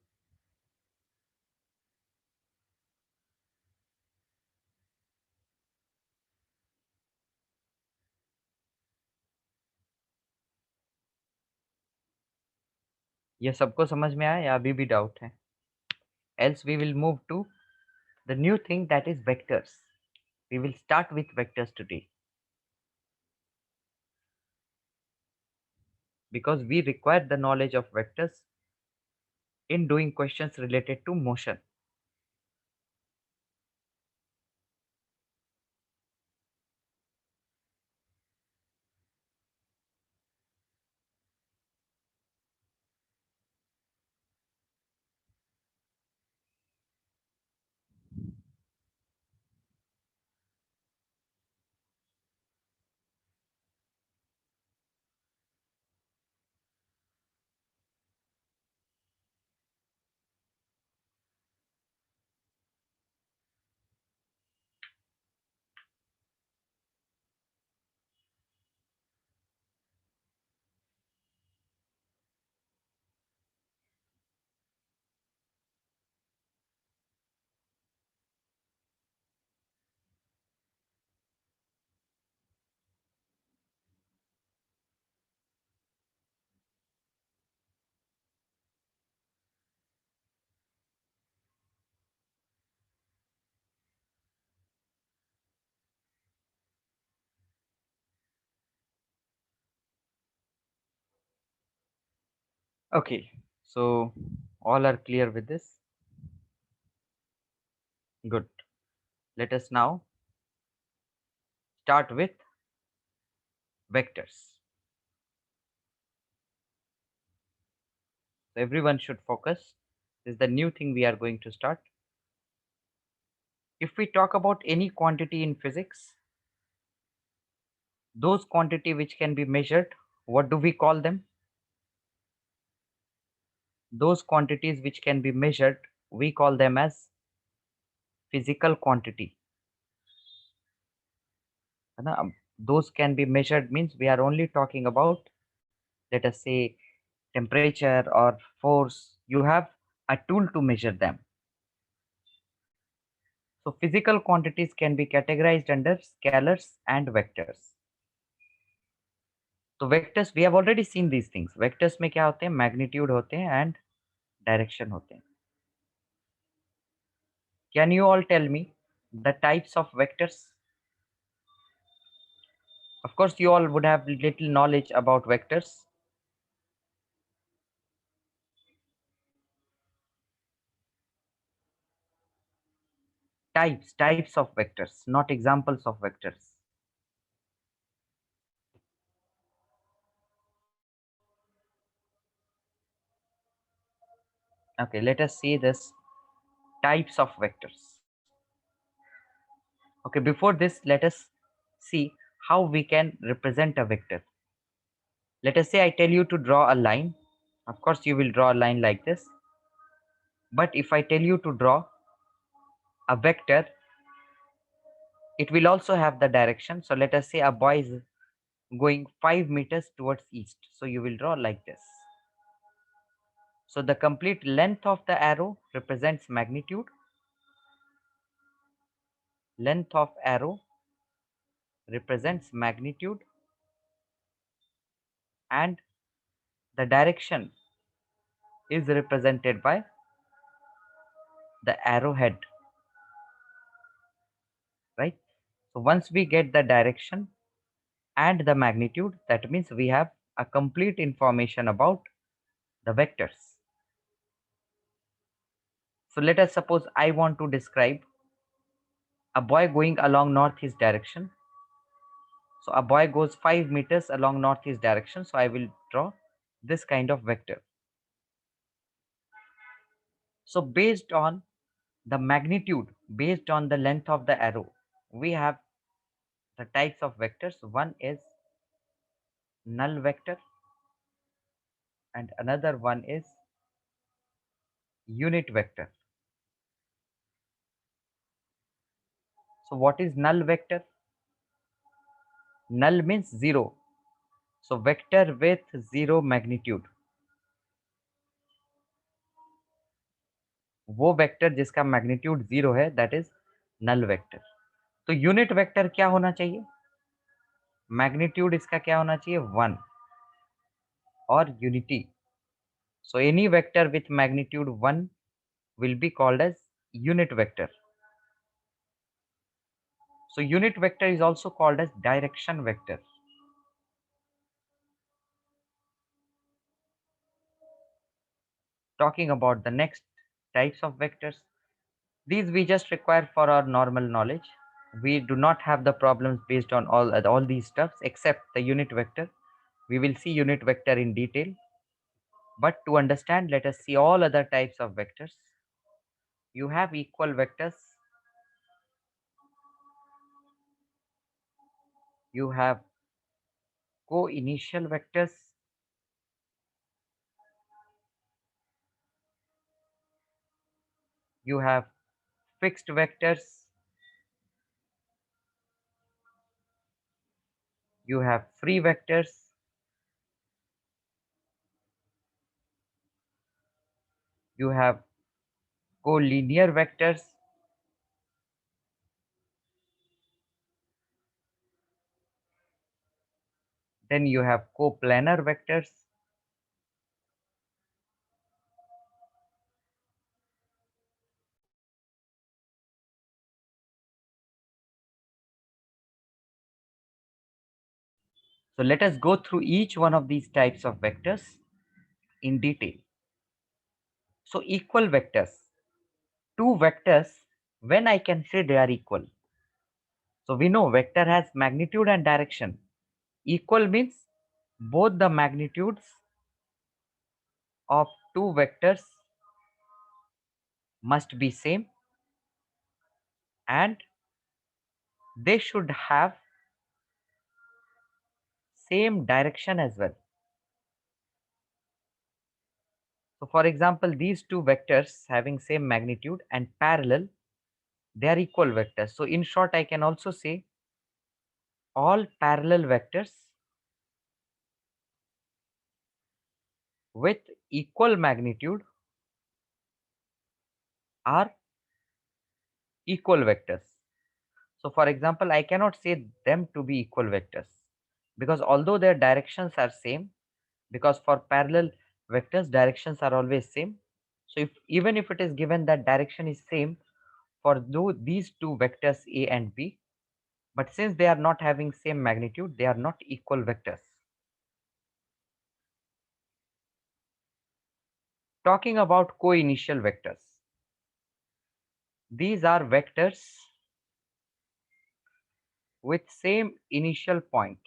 S1: ये सबको समझ में आया या अभी भी डाउट है? Else we will move to the new thing, that is vectors. We will start with vectors today because we require the knowledge of vectors in doing questions related to motion. Okay, so all are clear with this? Good. Let us now start with vectors. So everyone should focus. This is the new thing we are going to start. If we talk about any quantity in physics, those quantity which can be measured, what do we call them? Those quantities which can be measured, we call them as physical quantity. है ना? Those can be measured means we are only talking about, let us say, temperature or force. You have a tool to measure them. So physical quantities can be categorized under scalars and vectors. तो vectors we have already seen these things. Vectors में क्या होते हैं? Magnitude होते हैं and direction होते हैं. Can you all tell me the types of vectors? Of course you all would have little knowledge about vectors. Types of vectors, not examples of vectors. Okay, let us see this types of vectors. Okay, before this, let us see how we can represent a vector. Let us say I tell you to draw a line. Of course, you will draw a line like this. But if I tell you to draw a vector, it will also have the direction. So let us say a boy is going 5 meters towards east. So you will draw like this. So the complete length of the arrow represents magnitude. Length of arrow represents magnitude, and the direction is represented by the arrowhead, right? So once we get the direction and the magnitude, that means we have a complete information about the vectors. So let us suppose I want to describe a boy going along northeast direction. So a boy goes 5 meters along northeast direction. So I will draw this kind of vector. So based on the magnitude, based on the length of the arrow, we have the types of vectors. One is null vector and another one is unit vector. So what is null vector? Null means zero. So vector with zero magnitude, वो vector जिसका magnitude zero है, that is null vector. तो unit vector क्या होना चाहिए? Magnitude इसका क्या होना चाहिए? 1 और unity. So any vector with magnitude 1 will be called as unit vector. So unit vector is also called as direction vector. Talking about the next types of vectors, these we just require for our normal knowledge. We do not have the problems based on all these stuffs except the unit vector. We will see unit vector in detail. But to understand, let us see all other types of vectors. You have equal vectors. You have co-initial vectors. You have fixed vectors. You have free vectors. You have collinear vectors. Then you have coplanar vectors. So let us go through each one of these types of vectors in detail. So equal vectors. Two vectors, when I can say they are equal. So we know vector has magnitude and direction. Equal means both the magnitudes of two vectors must be same and they should have same direction as well. So for example, these two vectors having same magnitude and parallel, they are equal vectors. So in short, I can also say all parallel vectors with equal magnitude are equal vectors. So for example, I cannot say them to be equal vectors because although their directions are same, because for parallel vectors directions are always same. So if even if it is given that direction is same for these two vectors a and b, but since they are not having same magnitude, they are not equal vectors. Talking about co-initial vectors, these are vectors with same initial point.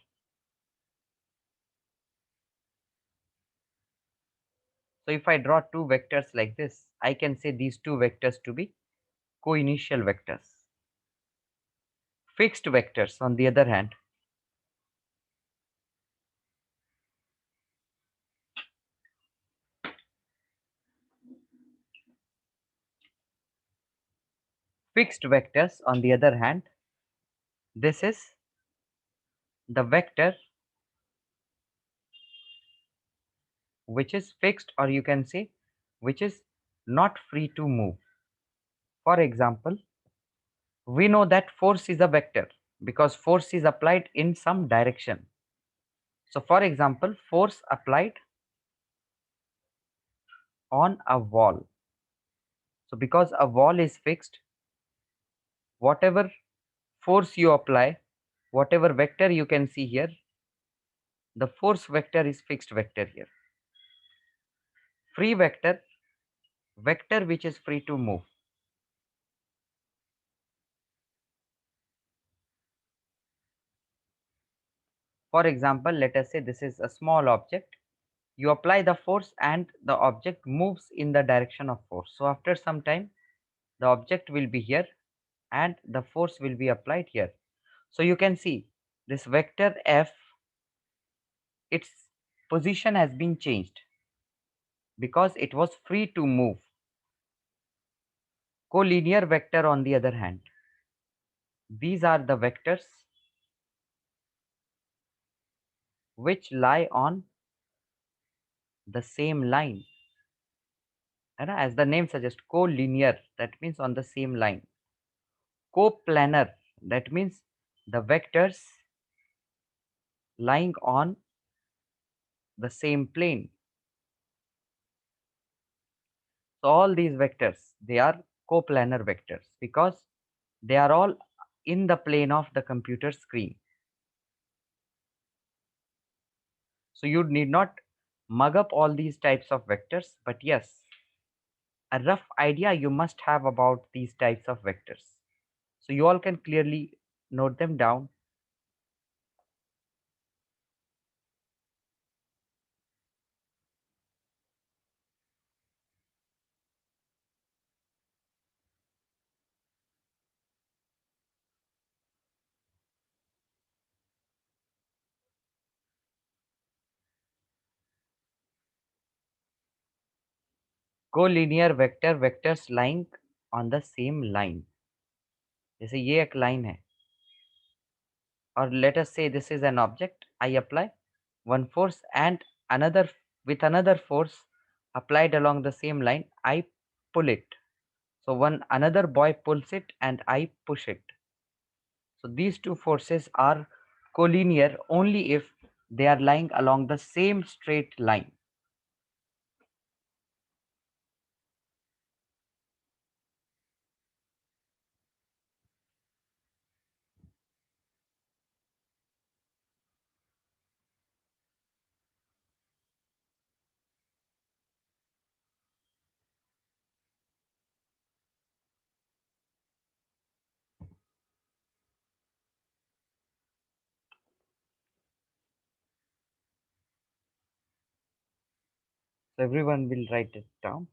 S1: So if I draw two vectors like this, I can say these two vectors to be co-initial vectors. Fixed vectors, on the other hand, this is the vector which is fixed, or you can say which is not free to move. For example, we know that force is a vector because force is applied in some direction. So for example, force applied on a wall. So because a wall is fixed, whatever force you apply, whatever vector you can see here, the force vector is fixed vector here. Free vector, vector which is free to move. For example, let us say this is a small object You apply the force and the object moves in the direction of force. So after some time, the object will be here and the force will be applied here. So you can see this vector F, its position has been changed because it was free to move. Collinear vector on the other hand, these are the vectors which lie on the same line. And as the name suggests, collinear, that means on the same line. Coplanar, that means the vectors lying on the same plane. So all these vectors, they are coplanar vectors because they are all in the plane of the computer screen. So you need not mug up all these types of vectors, but yes, a rough idea you must have about these types of vectors. So you all can clearly note them down. Collinear vector, vectors lying on the same line. जैसे ये एक line है और let us say this is an object. I apply one force and another, with another force applied along the same line, I pull it. So one another boy pulls it and I push it. So these two forces are collinear only if they are lying along the same straight line. So everyone will write it down.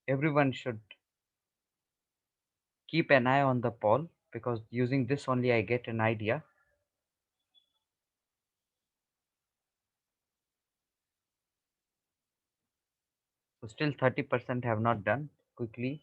S1: Everyone should keep an eye on the poll because using this only I get an idea. So still 30% have not done. Quickly.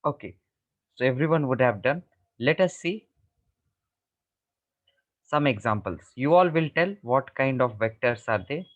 S1: Okay. So everyone would have done. Let us see some examples. You all will tell what kind of vectors are they.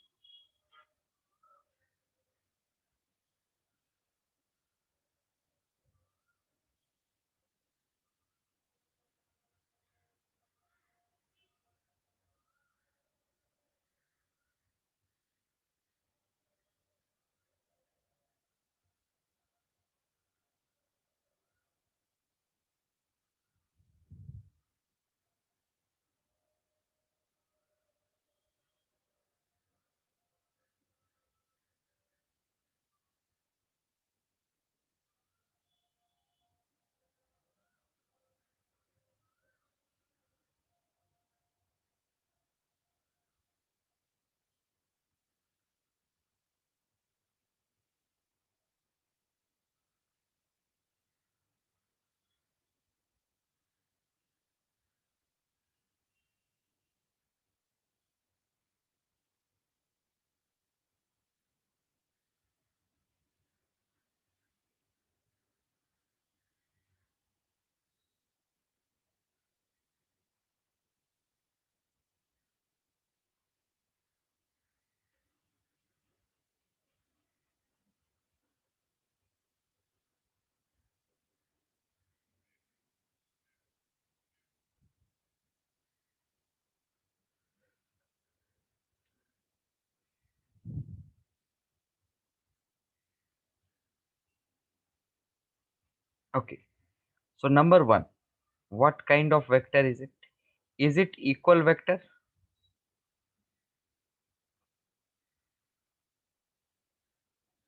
S1: Okay. So number one, what kind of vector is it? Is it equal vector?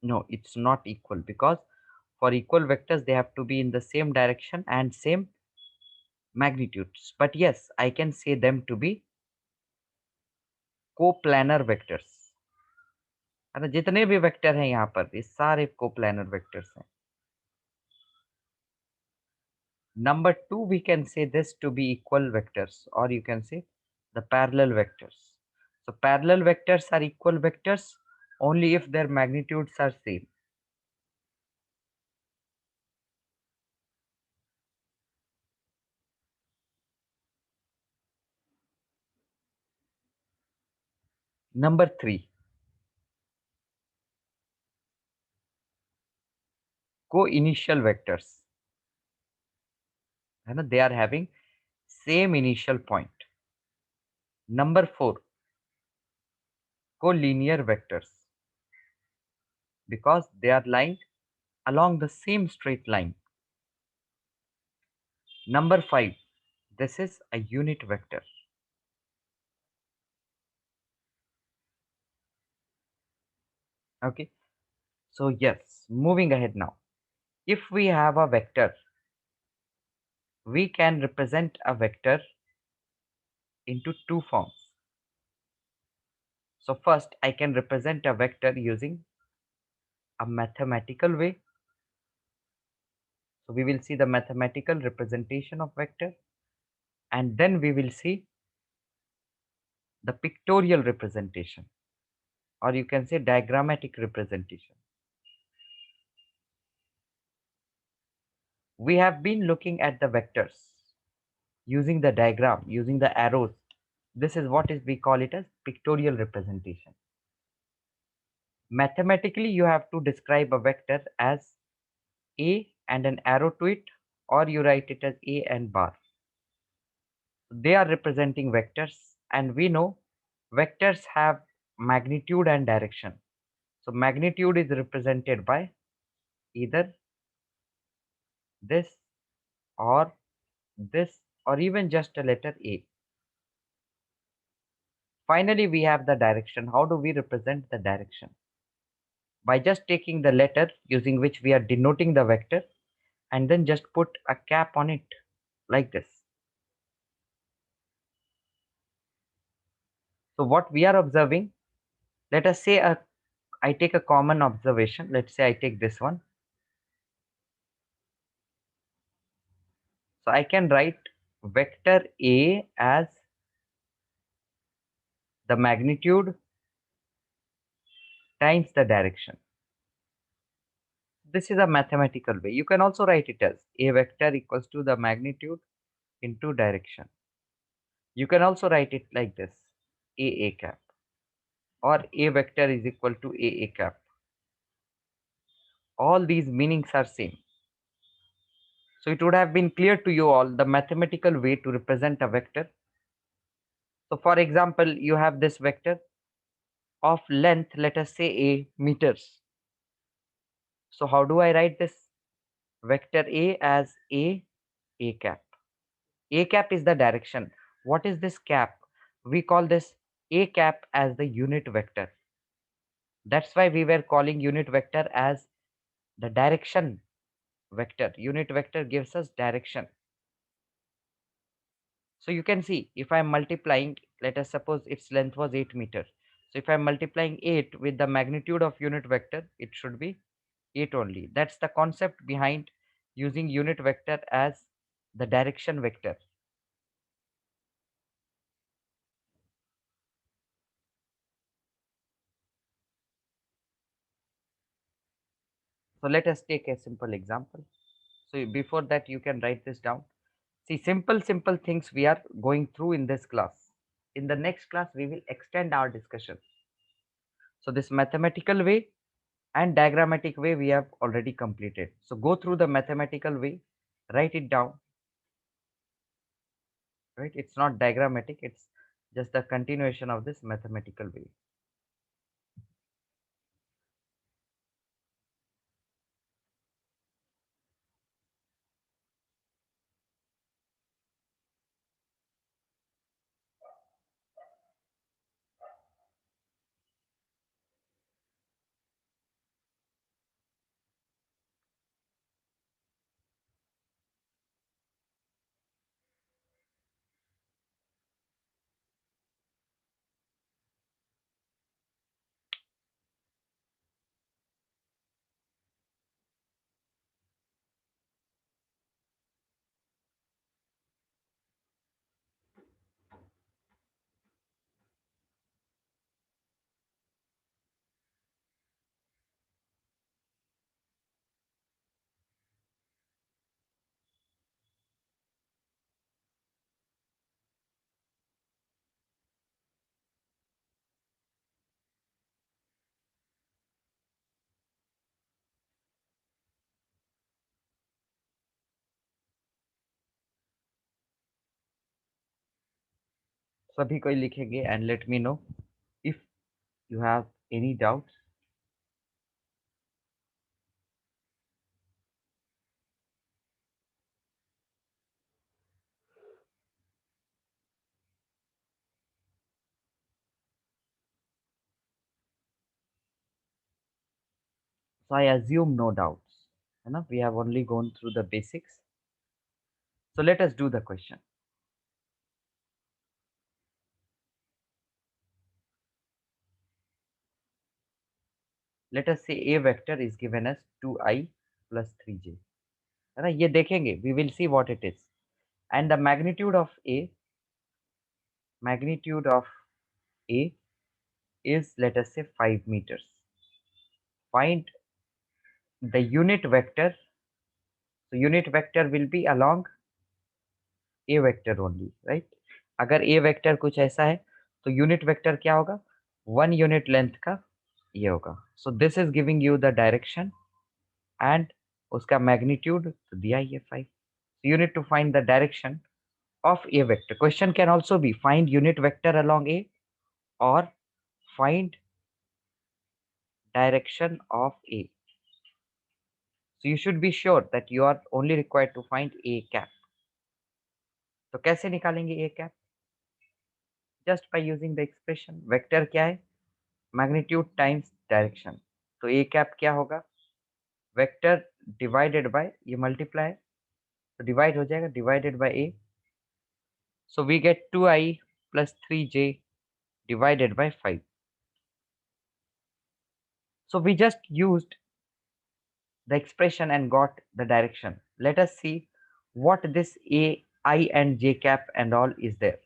S1: No, it's not equal, because for equal vectors, they have to be in the same direction and same magnitudes. But yes, I can say them to be coplanar vectors. है ना, जितने भी vector हैं यहाँ पर ये सारे coplanar vectors हैं. Number two, we can say this to be equal vectors, or you can say the parallel vectors. So parallel vectors are equal vectors only if their magnitudes are same. Number three, co-initial vectors. है ना, they are having same initial point. Number four, collinear vectors, because they are lying along the same straight line. Number five, this is a unit vector. Okay, so yes, moving ahead now. If we have a vector, we can represent a vector into two forms. So first, I can represent a vector using a mathematical way. So we will see the mathematical representation of vector, and then we will see the pictorial representation, or you can say diagrammatic representation. We have been looking at the vectors using the diagram, using the arrows. This is what is we call it as pictorial representation. Mathematically, you have to describe a vector as A and an arrow to it, or you write it as A and bar. They are representing vectors, and we know vectors have magnitude and direction. So magnitude is represented by either this or this, or even just a letter A. Finally, we have the direction. How do we represent the direction? By just taking the letter using which we are denoting the vector and then just put a cap on it like this. So what we are observing, let us say I take a common observation. Let's say I take this one. So I can write vector A as the magnitude times the direction. This is a mathematical way. You can also write it as A vector equals to the magnitude into direction. You can also write it like this, A cap, or A vector is equal to A cap. All these meanings are same. So it would have been clear to you all the mathematical way to represent a vector. So for example, you have this vector of length, let us say A meters. So how do I write this? Vector A as A cap. A cap is the direction. What is this cap? We call this A cap as the unit vector. That's why we were calling unit vector as the direction vector. Unit vector gives us direction. So you can see if I'm multiplying, let us suppose its length was 8 meters. So if I'm multiplying 8 with the magnitude of unit vector, it should be 8 only. That's the concept behind using unit vector as the direction vector. So let us take a simple example. So before that, you can write this down. See, simple things we are going through in this class. In the next class, we will extend our discussion. So this mathematical way and diagrammatic way we have already completed. So go through the mathematical way, write it down, right? It's not diagrammatic, it's just the continuation of this mathematical way. सभी कोई लिखेंगे and let me know if you have any doubts. So I assume no doubts. Enough. We have only gone through the basics. So let us do the question. Let us say a vector is given as 2i plus 3j. है ना, ये देखेंगे. We will see what it is. And the magnitude of A is, let us say, 5 meters. Find the unit vector. So unit vector will be along A vector only, right? अगर A vector कुछ ऐसा है तो unit vector क्या होगा? 1 unit length का ये होगा. So this is giving you the direction and उसका magnitude तो दिया ही है 5. So you need to find the direction of A vector. Question can also be find unit vector along A or find direction of A. So you should be sure that you are only required to find A cap. तो कैसे निकालेंगे A cap? Just by using the expression. Vector क्या है? Magnitude times direction. तो A cap क्या होगा? Vector divided by ये multiply है, तो divide हो जाएगा, divided by A. So we get 2i plus 3j divided by 5. So we just used the expression and got the direction. Let us see what this A, I and j cap and all is there.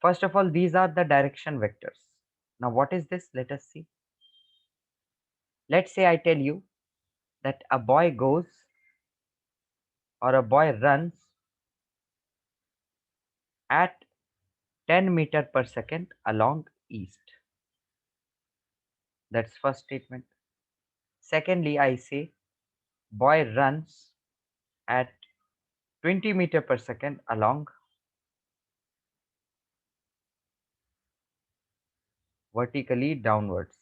S1: First of all, these are the direction vectors. Now what is this? Let us see. Let's say I tell you that a boy goes or a boy runs at 10 meter per second along east. That's first statement. Secondly, I say boy runs at 20 meter per second along vertically downwards.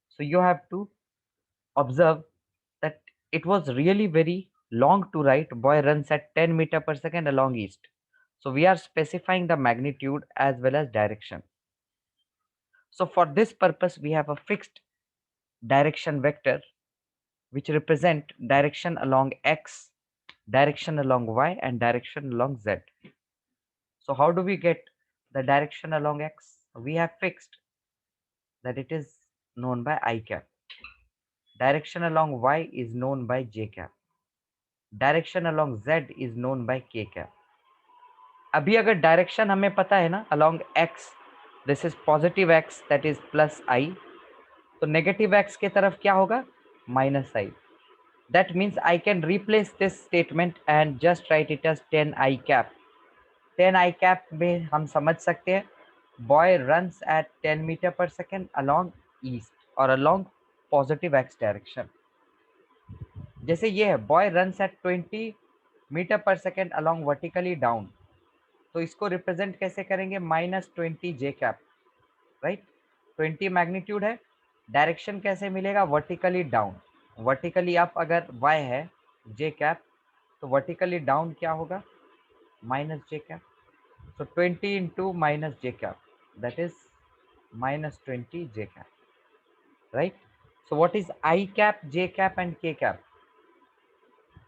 S1: So you have to observe that it was really very long to write boy runs at 10 meter per second along east. So we are specifying the magnitude as well as direction. So for this purpose, we have a fixed direction vector which represent direction along x, direction along y and direction along z. So how do we get the direction along x? We have fixed that it is known by I cap. Direction along y is known by j cap. Direction along z is known by k cap. अभी अगर direction हमें पता है ना along x, this is positive x that is plus I, तो negative x के तरफ क्या होगा? minus I. That means I can replace this statement and just write it as 10 I cap. 10 I cap में हम समझ सकते हैं boy runs at 10 meter per second along east or along positive x direction. जैसे ये है boy runs at 20 meter per second along vertically down, तो इसको रिप्रेजेंट कैसे करेंगे? -20 j cap, राइट? 20 मैग्नीट्यूड है, डायरेक्शन कैसे मिलेगा? Vertically down. वर्टिकली अप अगर y है j cap, तो वर्टिकली डाउन क्या होगा? -j cap. So 20 into minus j cap, that is -20 j cap, right? So what is I cap, j cap and k cap?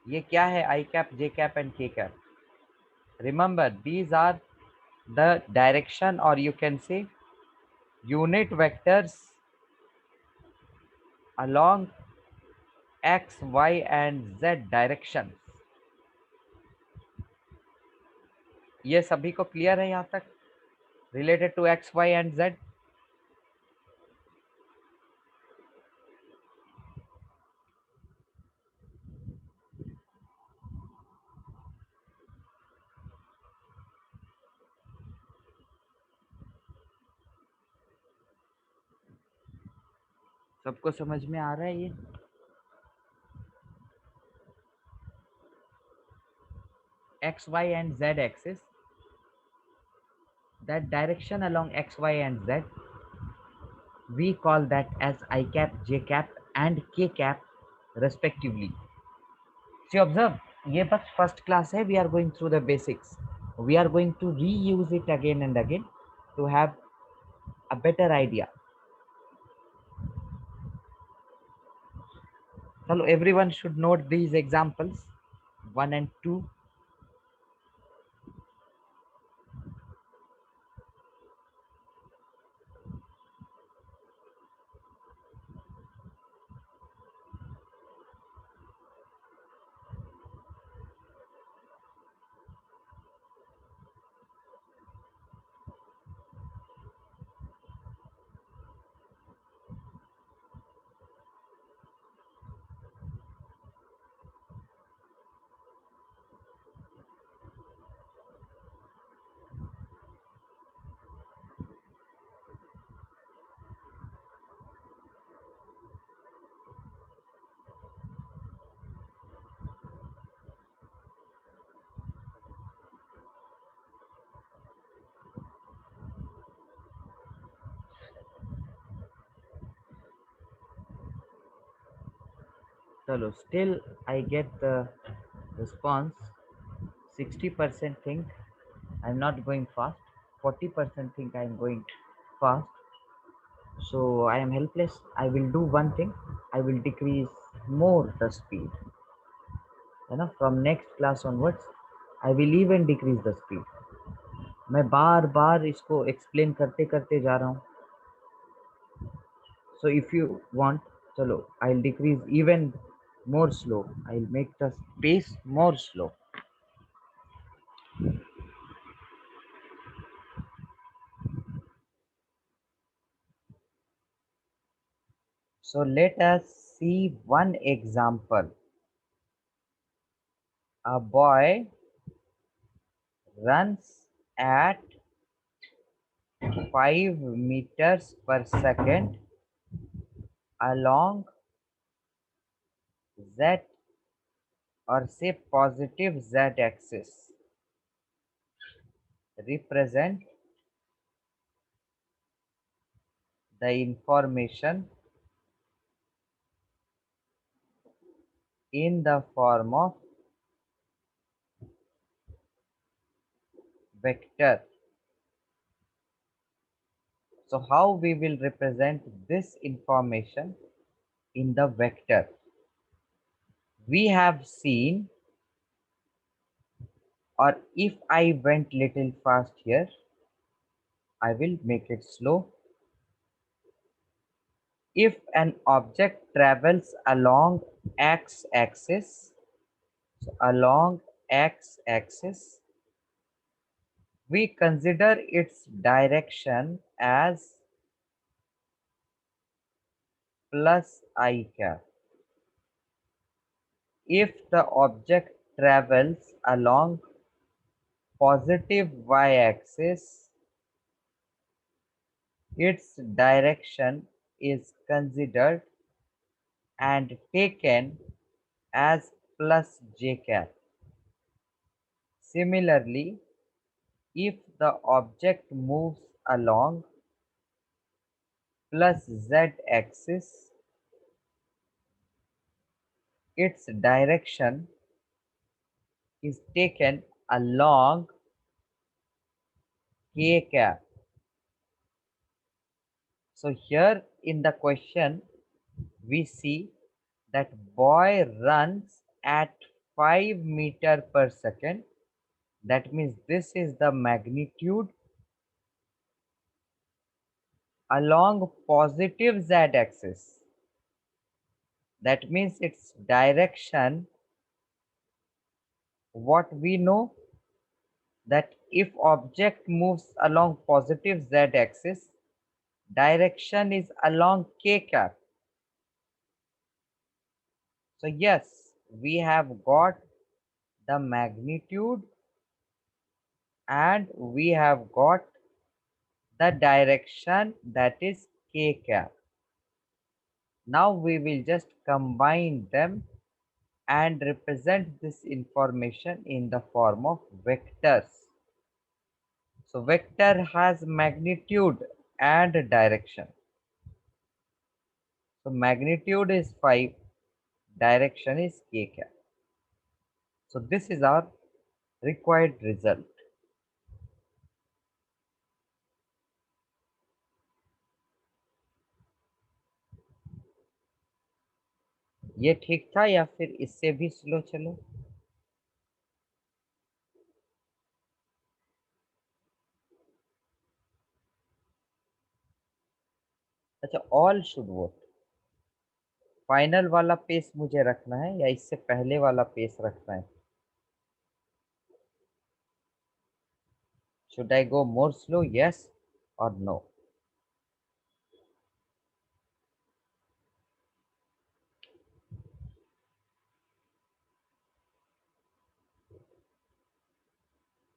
S1: ये क्या है I cap, j cap and k cap? Remember, these are the direction or you can say unit vectors along x, y and z directions. ये सभी को clear है यहाँ तक related to x, y and z? सबको समझ में आ रहा है ये? x, y and z axis, that direction along x, y and z, we call that as I cap, j cap and k cap respectively. So observe, ये बस first class है, we are going through the basics. We are going to reuse it again and again to have a better idea. So everyone should note these examples 1 and 2. Chalo, still I get the response 60% think I'm not going fast, 40% think I'm going fast. So I am helpless. I will do one thing, I will decrease more the speed. You know, from next class onwards, I will even decrease the speed. मैं बार बार इसको explain करते करते जा रहा हूँ. So if you want, chalo, I'll decrease even more slow. I'll make the pace more slow. So let us see one example. A boy runs at 5 meters per second along z, or say positive z axis. Represent the information in the form of vector. So how we will represent this information in the vector? We have seen, or if I went little fast here, I will make it slow. If an object travels along x-axis, so along x-axis, we consider its direction as plus I cap. If the object travels along positive y-axis, its direction is considered and taken as plus j cap. Similarly, if the object moves along plus z-axis, its direction is taken along k cap. So here in the question, we see that boy runs at 5 meter per second. That means this is the magnitude along positive z-axis. That means its direction, what we know, that if object moves along positive z-axis, direction is along k cap. So yes, we have got the magnitude and we have got the direction, that is k cap. Now we will just combine them and represent this information in the form of vectors. So vector has magnitude and direction. So magnitude is 5, direction is k cap. So this is our required result. ये ठीक था या फिर इससे भी slow चलो? अच्छा, all should vote. Final वाला पेस मुझे रखना है या इससे पहले वाला पेस रखना है? Should I go more slow, yes और नो?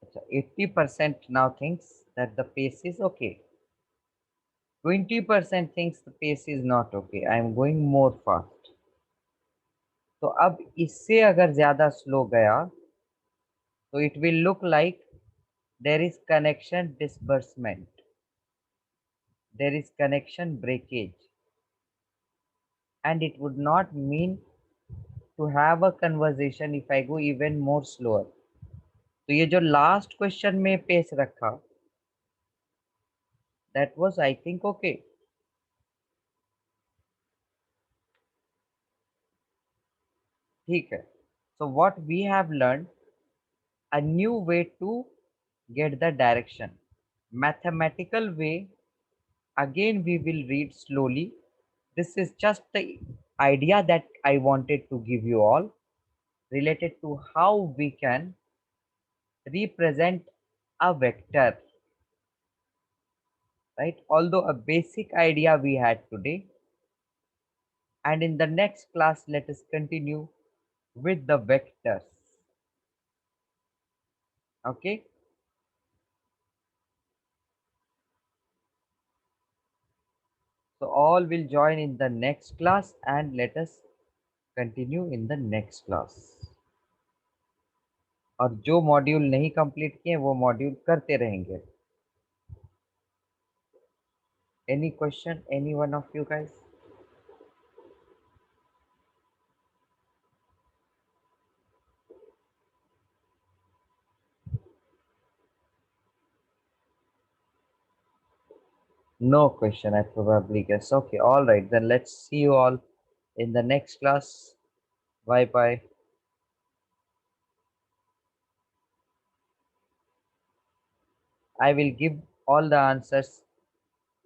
S1: अच्छा, 80% now thinks that the pace is okay. 20% thinks the pace is not okay. I am going more fast. तो अब इससे अगर ज्यादा स्लो गया तो it will look like there is connection disbursement, there is connection breakage, and it would not mean to have a conversation if I go even more slower. तो ये जो लास्ट क्वेश्चन में पेस रखा, that was I think okay. ठीक है. So what we have learned a new way to get the direction. Mathematical way, again we will read slowly. This is just the idea that I wanted to give you all related to how we can represent a vector, right? Although a basic idea we had today, and in the next class let us continue with the vectors. Okay, so all will join in the next class and let us continue in the next class. और जो module नहीं complete किए वो module करते रहेंगे. Any question, any one of you guys? No question, I probably guess. Okay, all right, then let's see you all in the next class. Bye bye. I will give all the answers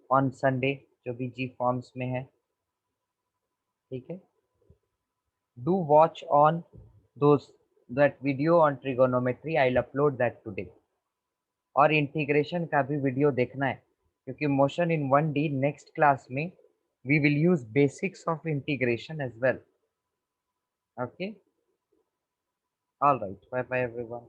S1: on Sunday जो भी G forms में है. ठीक है? Do watch on that video on trigonometry. I'll upload that today. और integration का भी video देखना है क्योंकि motion in 1D next class में we will use basics of integration as well. Okay, all right, bye bye everyone.